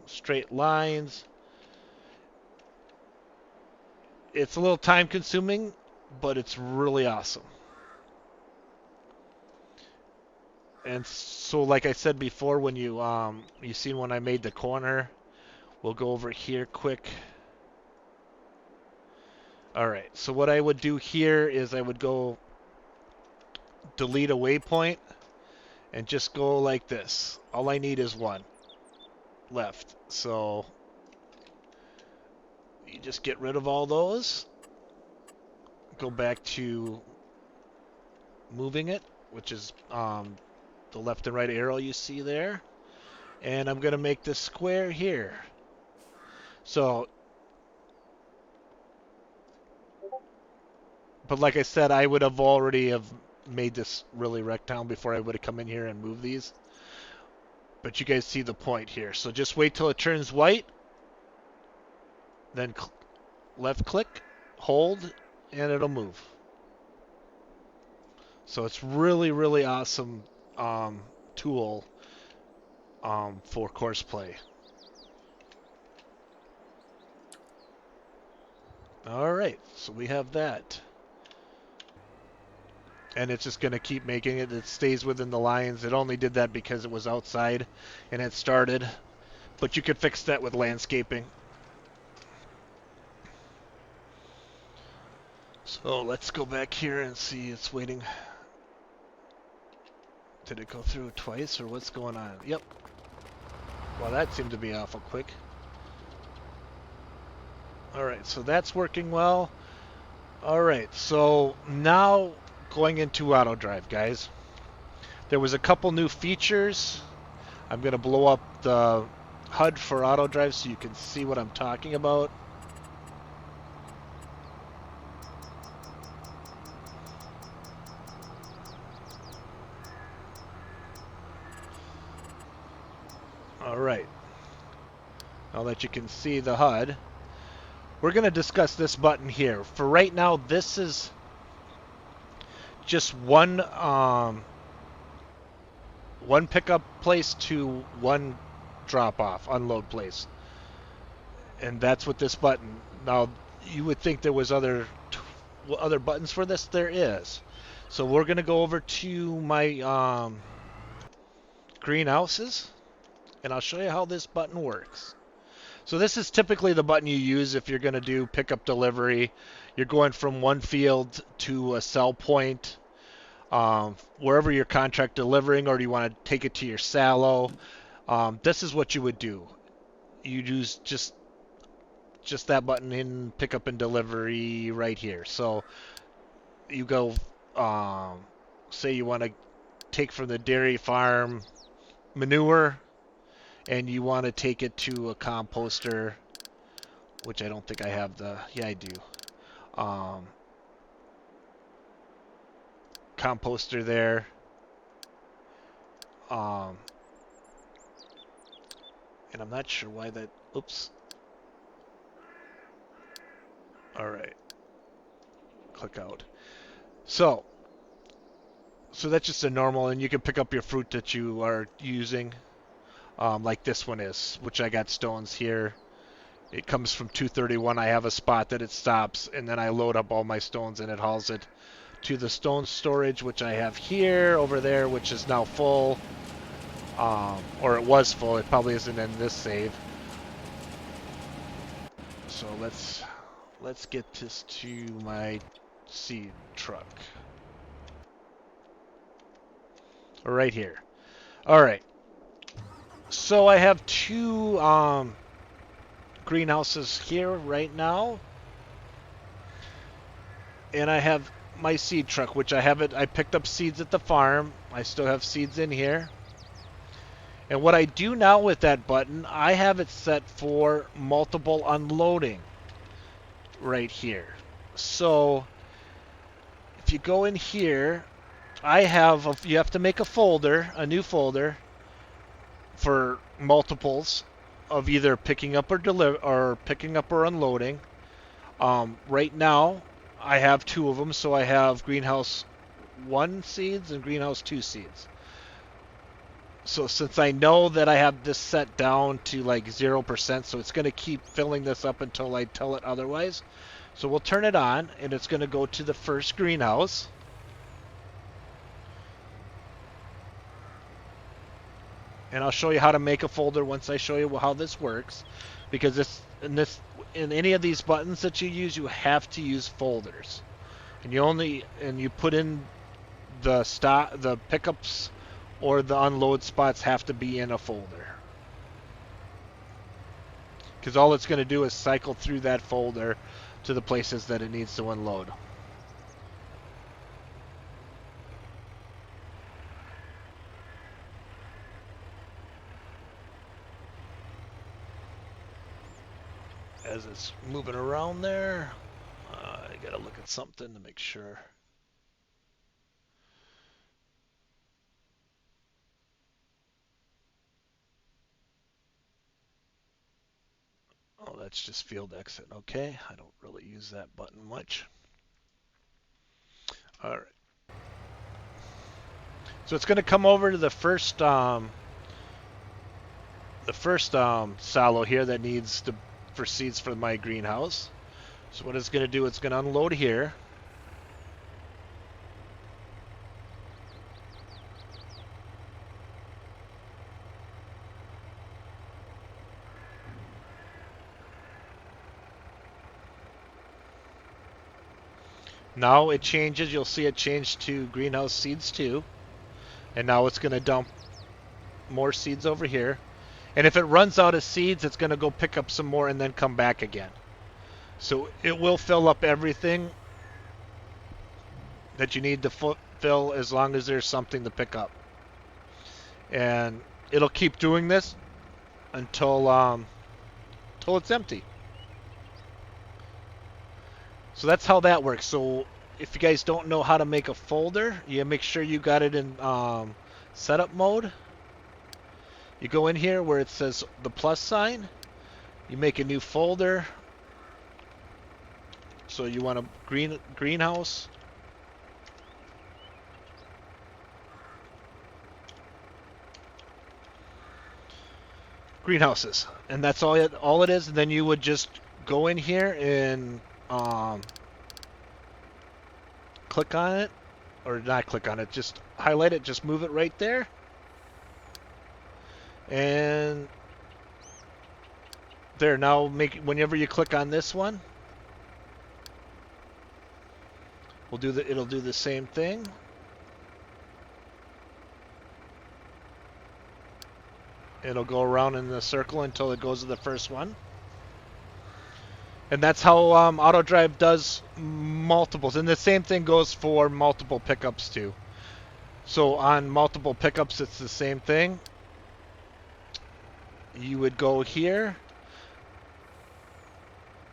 straight lines. It's a little time consuming, but it's really awesome. And so, like I said before, when you seen when I made the corner, we'll go over here quick. All right, so what I would do here is I would go delete a waypoint and just go like this. All I need is one left. So you just get rid of all those. Go back to moving it, which is the left and right arrow you see there. And I'm going to make this square here. So, but like I said, I would have already have made this really rectangle before I would have come in here and moved these. But you guys see the point here. So just wait till it turns white. Then left click, hold, and it'll move. So it's really, really awesome tool for Courseplay. All right, so we have that. And it's just going to keep making it. It stays within the lines. It only did that because it was outside and it started. But you could fix that with landscaping. So let's go back here and see. It's waiting. Did it go through twice or what's going on? Yep. Well, that seemed to be awful quick. Alright, so that's working well. Alright, so now going into Autodrive, guys. There was a couple new features. I'm going to blow up the HUD for Autodrive so you can see what I'm talking about. Alright. Now that you can see the HUD, we're going to discuss this button here. For right now, this is just one pickup place to one drop off, unload place. And that's what this button. Now, you would think there was other buttons for this. There is. So we're going to go over to my greenhouses, and I'll show you how this button works. So this is typically the button you use if you're going to do pickup delivery. You're going from one field to a sell point, wherever your contract delivering, or do you want to take it to your silo. This is what you would do. You use just that button in pickup and delivery right here. So you go, say you want to take from the dairy farm manure, and you want to take it to a composter, which I don't think I have the, yeah I do, composter there. Um, and I'm not sure why that. Oops. All right. Click out. So that's just a normal, and you can pick up your fruit that you are using, like this one is, which I got stones here. It comes from 231. I have a spot that it stops, and then I load up all my stones, and it hauls it to the stone storage, which I have here, over there, which is now full, or it was full. It probably isn't in this save. So let's get this to my seed truck. Right here. All right. So I have two greenhouses here right now, and I have my seed truck, which I have it. I picked up seeds at the farm. I still have seeds in here. And what I do now with that button, I have it set for multiple unloading right here. So if you go in here, you have to make a folder, a new folder for multiples of either picking up or unloading. Right now, I have two of them, so I have greenhouse 1 seeds and greenhouse 2 seeds. So since I know that I have this set down to like 0%, so it's going to keep filling this up until I tell it otherwise. So we'll turn it on, and it's going to go to the first greenhouse. And I'll show you how to make a folder once I show you how this works, because in any of these buttons that you use, you have to use folders, and you put in the pickups or the unload spots have to be in a folder, because all it's going to do is cycle through that folder to the places that it needs to unload. As it's moving around there, I gotta look at something to make sure. Oh, that's just field exit. Okay, I don't really use that button much. All right. So it's going to come over to the first silo here that needs for seeds for my greenhouse. So what it's going to do, it's going to unload here. Now it changes. You'll see it change to greenhouse seeds 2. And now it's going to dump more seeds over here. And if it runs out of seeds, it's going to go pick up some more and then come back again. So it will fill up everything that you need to fill as long as there's something to pick up. And it'll keep doing this until it's empty. So that's how that works. So if you guys don't know how to make a folder, you make sure you got it in setup mode. You go in here where it says the plus sign. You make a new folder. So you want a greenhouse. Greenhouses. And that's all it is. And then you would just go in here and click on it, or not click on it, just highlight it, just move it right there, and there. Now whenever you click on this one, it'll do the same thing. It'll go around in the circle until it goes to the first one. And that's how Autodrive does multiples. And the same thing goes for multiple pickups too. So on multiple pickups, it's the same thing. You would go here.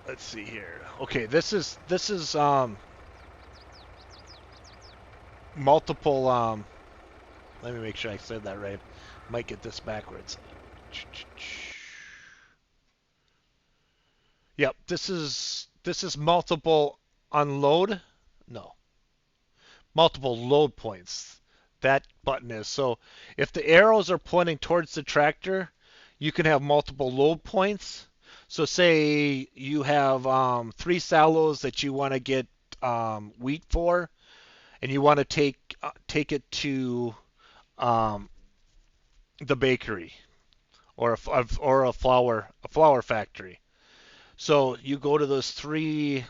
Let's see here. Okay, this is multiple. Let me make sure I said that right. Might get this backwards. Yep, this is multiple unload. No, multiple load points. That button is. So if the arrows are pointing towards the tractor, you can have multiple load points. So say you have 3 silos that you want to get wheat for, and you want to take it to the bakery or a flour factory. So you go to those 3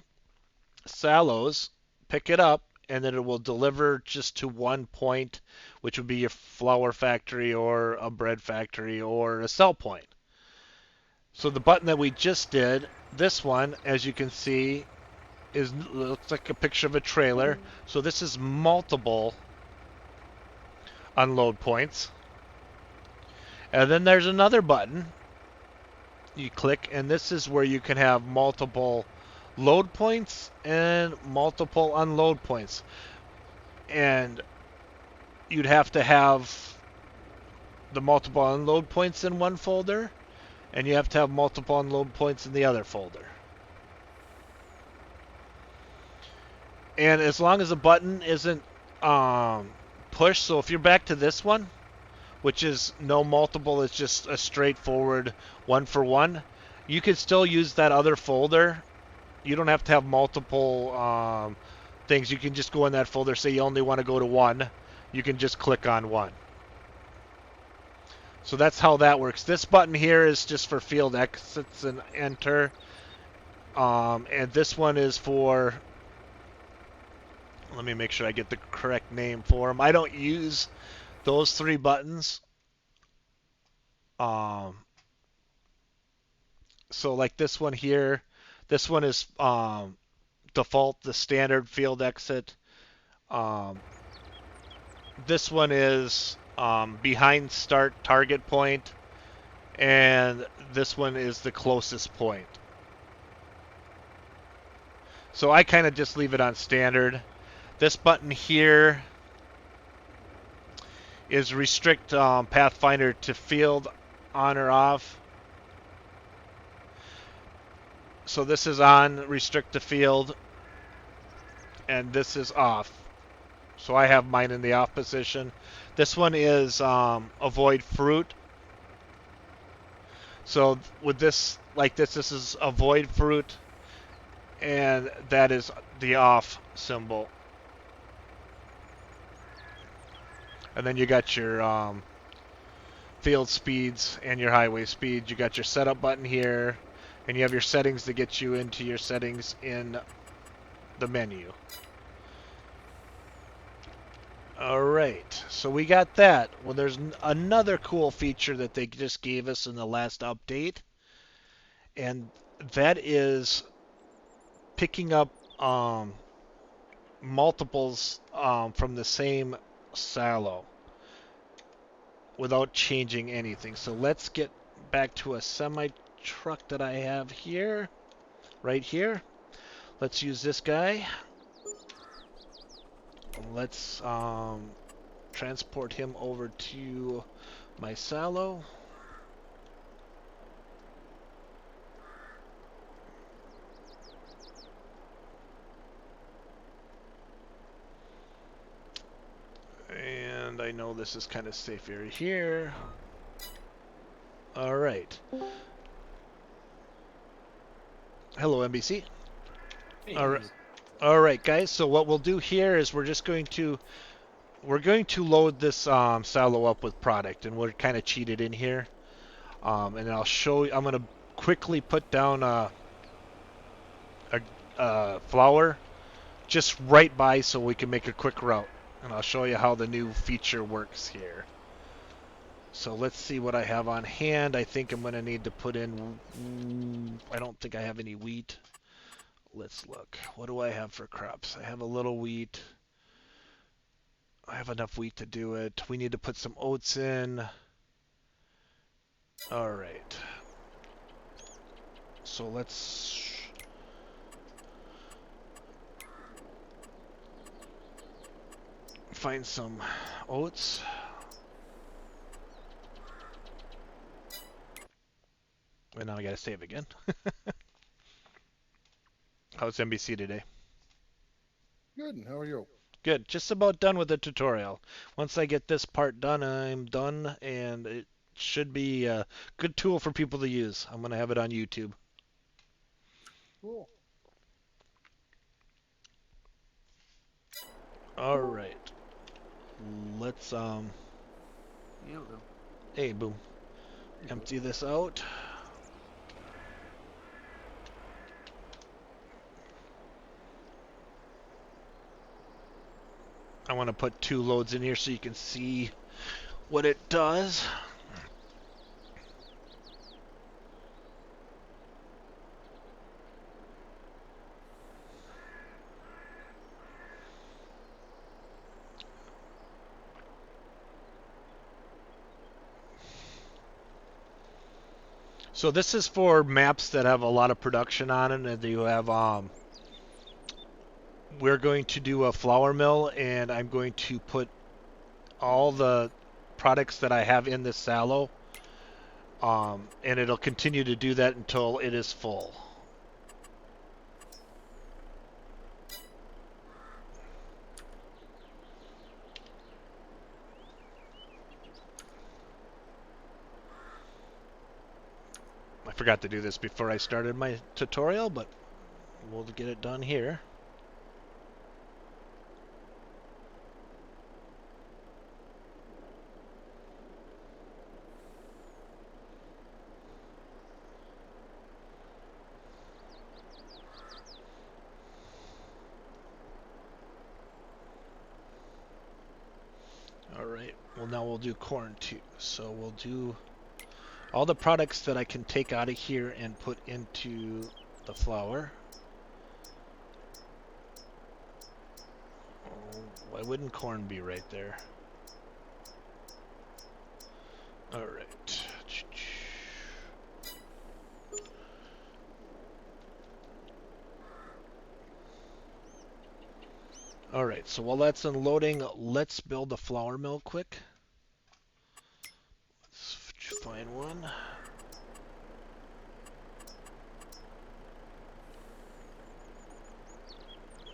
silos, pick it up, and then it will deliver just to one point, which would be your flour factory or a bread factory or a sell point. So the button that we just did, this one, as you can see, looks like a picture of a trailer. So this is multiple unload points. And then there's another button. You click, and this is where you can have multiple load points and multiple unload points. And you'd have to have the multiple unload points in one folder, and you have to have multiple unload points in the other folder. And as long as the button isn't pushed, so if you're back to this one, which is no multiple, it's just a straightforward 1-for-1, you can still use that other folder. You don't have to have multiple things. You can just go in that folder, say you only want to go to 1. You can just click on 1. So that's how that works. This button here is just for field exits and enter. And this one is for, let me make sure I get the correct name for them. I don't use those 3 buttons. So like this one here, this one is default, the standard field exit. This one is behind start target point, and this one is the closest point. So I kind of just leave it on standard. This button here is restrict Pathfinder to field on or off. So this is on, restrict to field, and this is off. So I have mine in the off position. This one is avoid fruit. So with this, like this is avoid fruit, and that is the off symbol. And then you got your field speeds and your highway speeds. You got your setup button here, and you have your settings to get you into your settings in the menu. Alright, so we got that. Well, there's another cool feature that they just gave us in the last update, and that is picking up multiples from the same silo without changing anything. So let's get back to a semi-truck that I have here, right here. Let's use this guy. Let's transport him over to my silo. And I know this is kind of safe area here. All right. Hello, NBC. Hey, All right. All right, guys. So what we'll do here is we're going to load this silo up with product, and we're kind of cheated in here. And I'll show you. I'm gonna quickly put down a flour just right by so we can make a quick route, and I'll show you how the new feature works here. So let's see what I have on hand. I think I'm gonna need to put in. I don't think I have any wheat. Let's look. What do I have for crops? I have a little wheat. I have enough wheat to do it. We need to put some oats in. All right. So let's find some oats. and now I gotta save again. How's NBC today? Good. And how are you? Good. Just about done with the tutorial. Once I get this part done, I'm done, and it should be a good tool for people to use. I'm gonna have it on YouTube. Cool. All right. Let's Hey, boom. Empty this out. I want to put 2 loads in here so you can see what it does. So this is for maps that have a lot of production on it, and you have we're going to do a flour mill, and I'm going to put all the products that I have in this silo, and it'll continue to do that until it is full. I forgot to do this before I started my tutorial, but we'll get it done here. Alright, well now we'll do corn too. So we'll do all the products that I can take out of here and put into the flour. Oh, why wouldn't corn be right there? Alright. Alright, so while that's unloading, let's build a flour mill quick. Let's find one.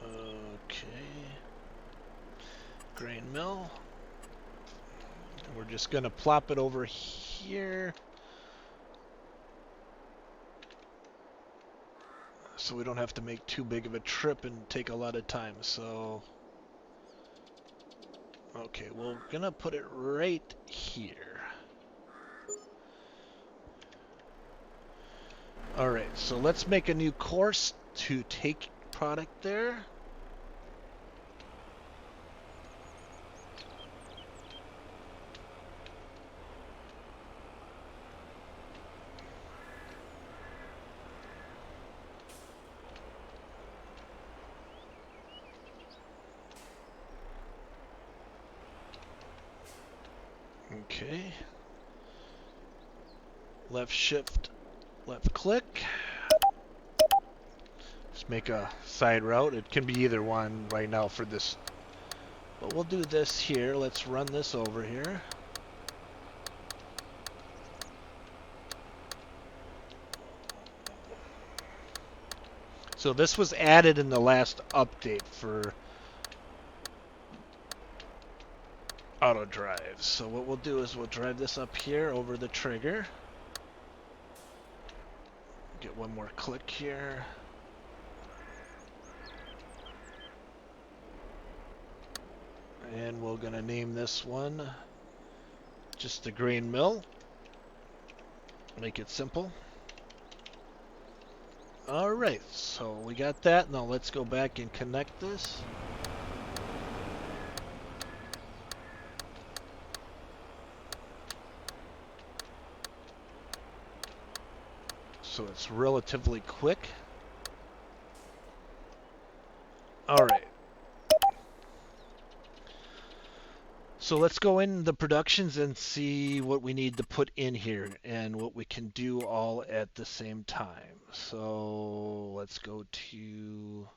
Okay. Grain mill. And we're just going to plop it over here. So we don't have to make too big of a trip and take a lot of time. So, okay, we're going to put it right here. Alright, so let's make a new course to take product there. Okay. Left shift, left click. Just make a side route. It can be either one right now for this. But we'll do this here. Let's run this over here. So this was added in the last update for Autodrive. So what we'll do is we'll drive this up here over the trigger. Get one more click here. And we're going to name this one just the grain mill. Make it simple. Alright, so we got that. Now let's go back and connect this. So it's relatively quick. Alright. So let's go in the productions and see what we need to put in here and what we can do all at the same time. So let's go to...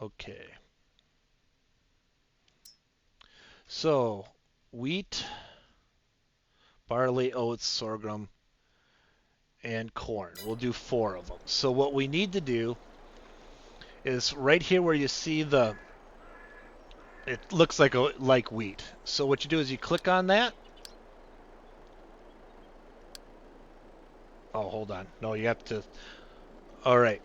Okay. So wheat barley, oats, sorghum, and corn. We'll do 4 of them. So what we need to do is right here where you see the, it looks like wheat. So what you do is you click on that. Oh, hold on. No, you have to. All right.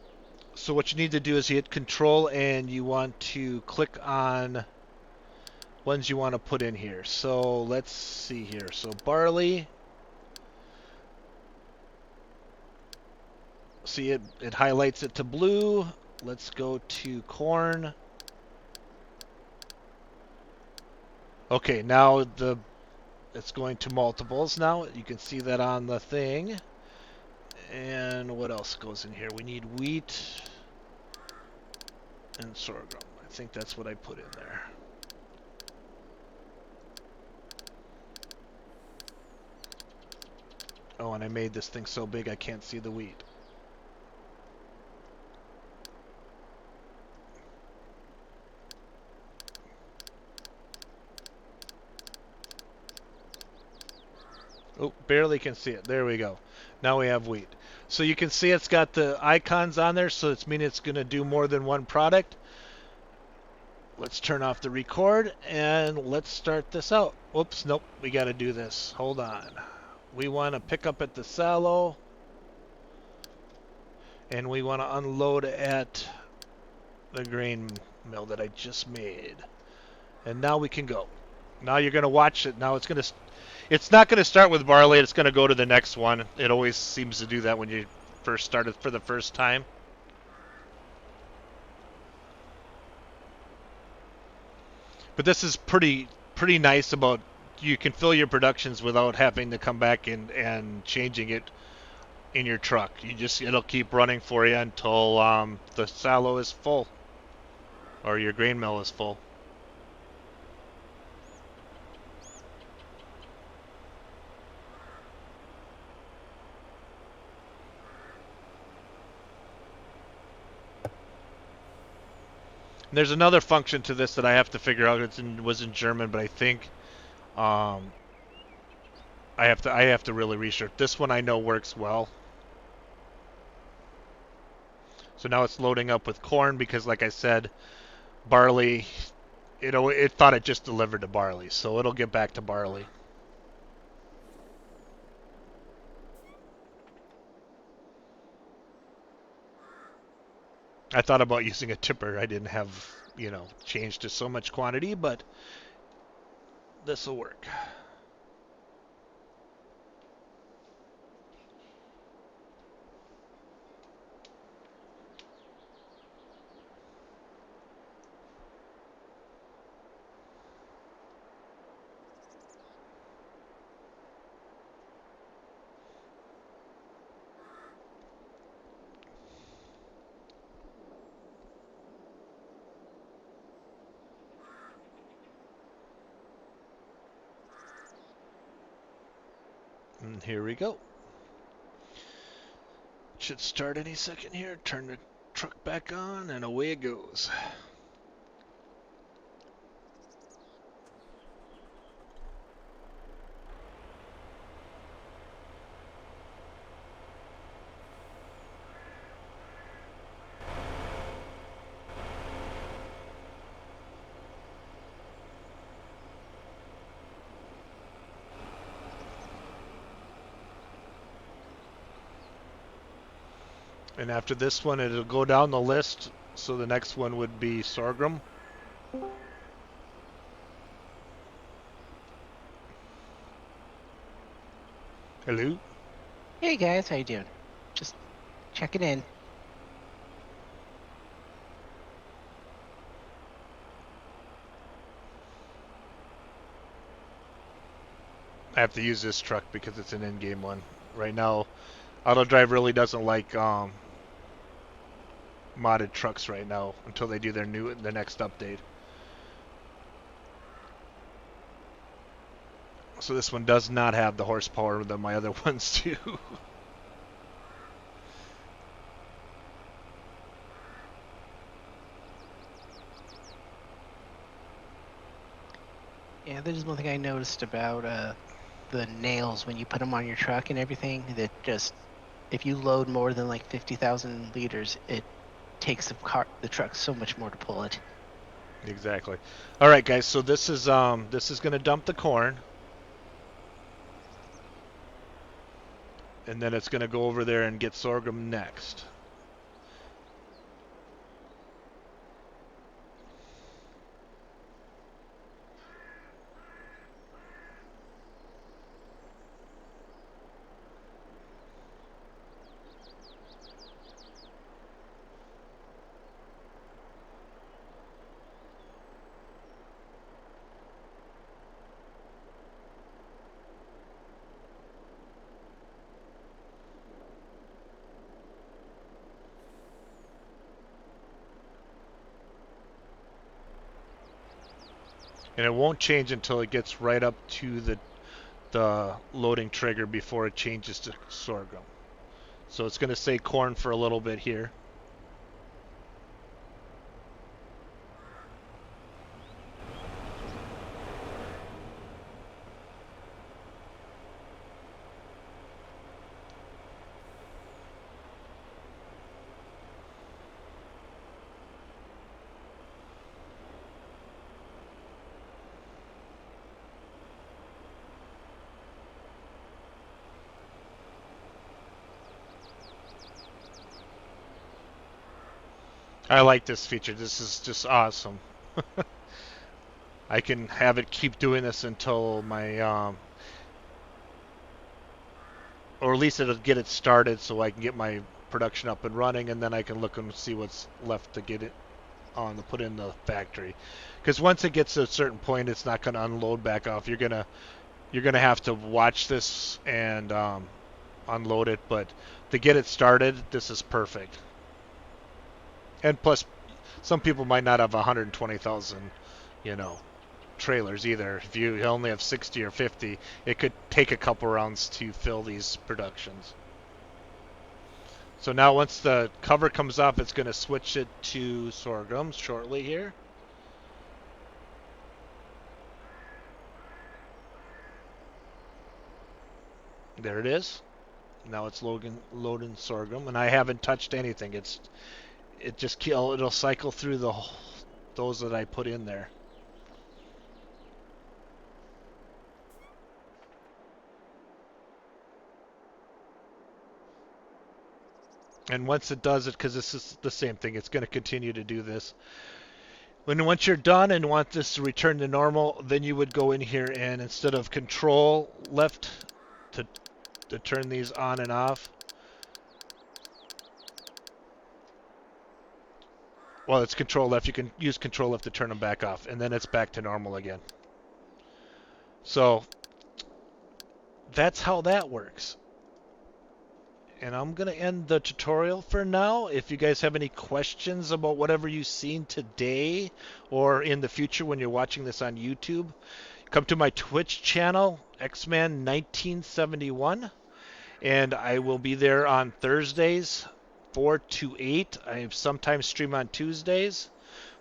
So what you need to do is you hit Control and you want to click on ones you want to put in here. So let's see here. So barley. See it highlights it to blue. Let's go to corn. Okay, now it's going to multiples now. You can see that on the thing. And what else goes in here? We need wheat and sorghum. I think that's what I put in there. Oh, and I made this thing so big I can't see the wheat. Oh, barely can see it. There we go. Now we have wheat. So you can see it's got the icons on there, so it's meaning it's going to do more than one product. Let's turn off the record and let's start this out. Whoops, nope, we got to do this. Hold on. We want to pick up at the silo and we want to unload at the grain mill that I just made. And now we can go. Now you're going to watch it. Now it's not going to start with barley. It's going to go to the next one. It always seems to do that when you first start it for the first time. But this is pretty nice about you can fill your productions without having to come back and changing it in your truck. It'll keep running for you until the silo is full or your grain mill is full. There's another function to this that I have to figure out. It was in German, but I think I have to really research. This one I know works well. So now it's loading up with corn because, like I said, barley. It thought it just delivered to barley, so it'll get back to barley. I thought about using a tipper. I didn't have, changed to so much quantity, but this will work. And here we go. Should start any second here. Turn the truck back on, and away it goes. And after this one, it'll go down the list. So the next one would be sorghum. Hello? Hey guys, how you doing? Just checking in. I have to use this truck because it's an in-game one. Right now, Autodrive really doesn't like modded trucks right now until they do the next update. So this one does not have the horsepower that my other ones do. Yeah, there's one thing I noticed about the nails when you put them on your truck and everything. That just if you load more than like 50,000 liters, it takes the truck so much more to pull it. Exactly. All right, guys. So this is gonna dump the corn, and then it's gonna go over there and get sorghum next. And it won't change until it gets right up to the loading trigger before it changes to sorghum. So it's going to say corn for a little bit here. I like this feature. This is just awesome. I can have it keep doing this until my or at least it'll get it started so I can get my production up and running, and then I can look and see what's left to get it on to put in the factory. Because once it gets to a certain point, it's not going to unload back off. You're gonna have to watch this and unload it, but to get it started, this is perfect. And plus, some people might not have 120,000, you know, trailers either. If you only have 60 or 50, it could take a couple rounds to fill these productions. So now once the cover comes off, it's going to switch it to sorghum shortly here. There it is. Now it's loading sorghum, and I haven't touched anything. It'll cycle through those that I put in there. And once it does it, because this is the same thing, it's going to continue to do this. Once you're done and want this to return to normal, then you would go in here and instead of control left to turn these on and off, well, it's control left. You can use control left to turn them back off, and then it's back to normal again. So that's how that works. And I'm going to end the tutorial for now. If you guys have any questions about whatever you've seen today or in the future when you're watching this on YouTube, come to my Twitch channel, Xman1971, and I will be there on Thursdays, 4 to 8. I sometimes stream on Tuesdays,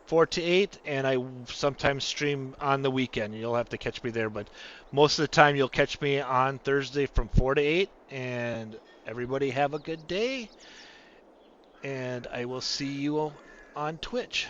4 to 8, and I sometimes stream on the weekend. You'll have to catch me there, but most of the time you'll catch me on Thursday from 4 to 8, and everybody have a good day, and I will see you on Twitch.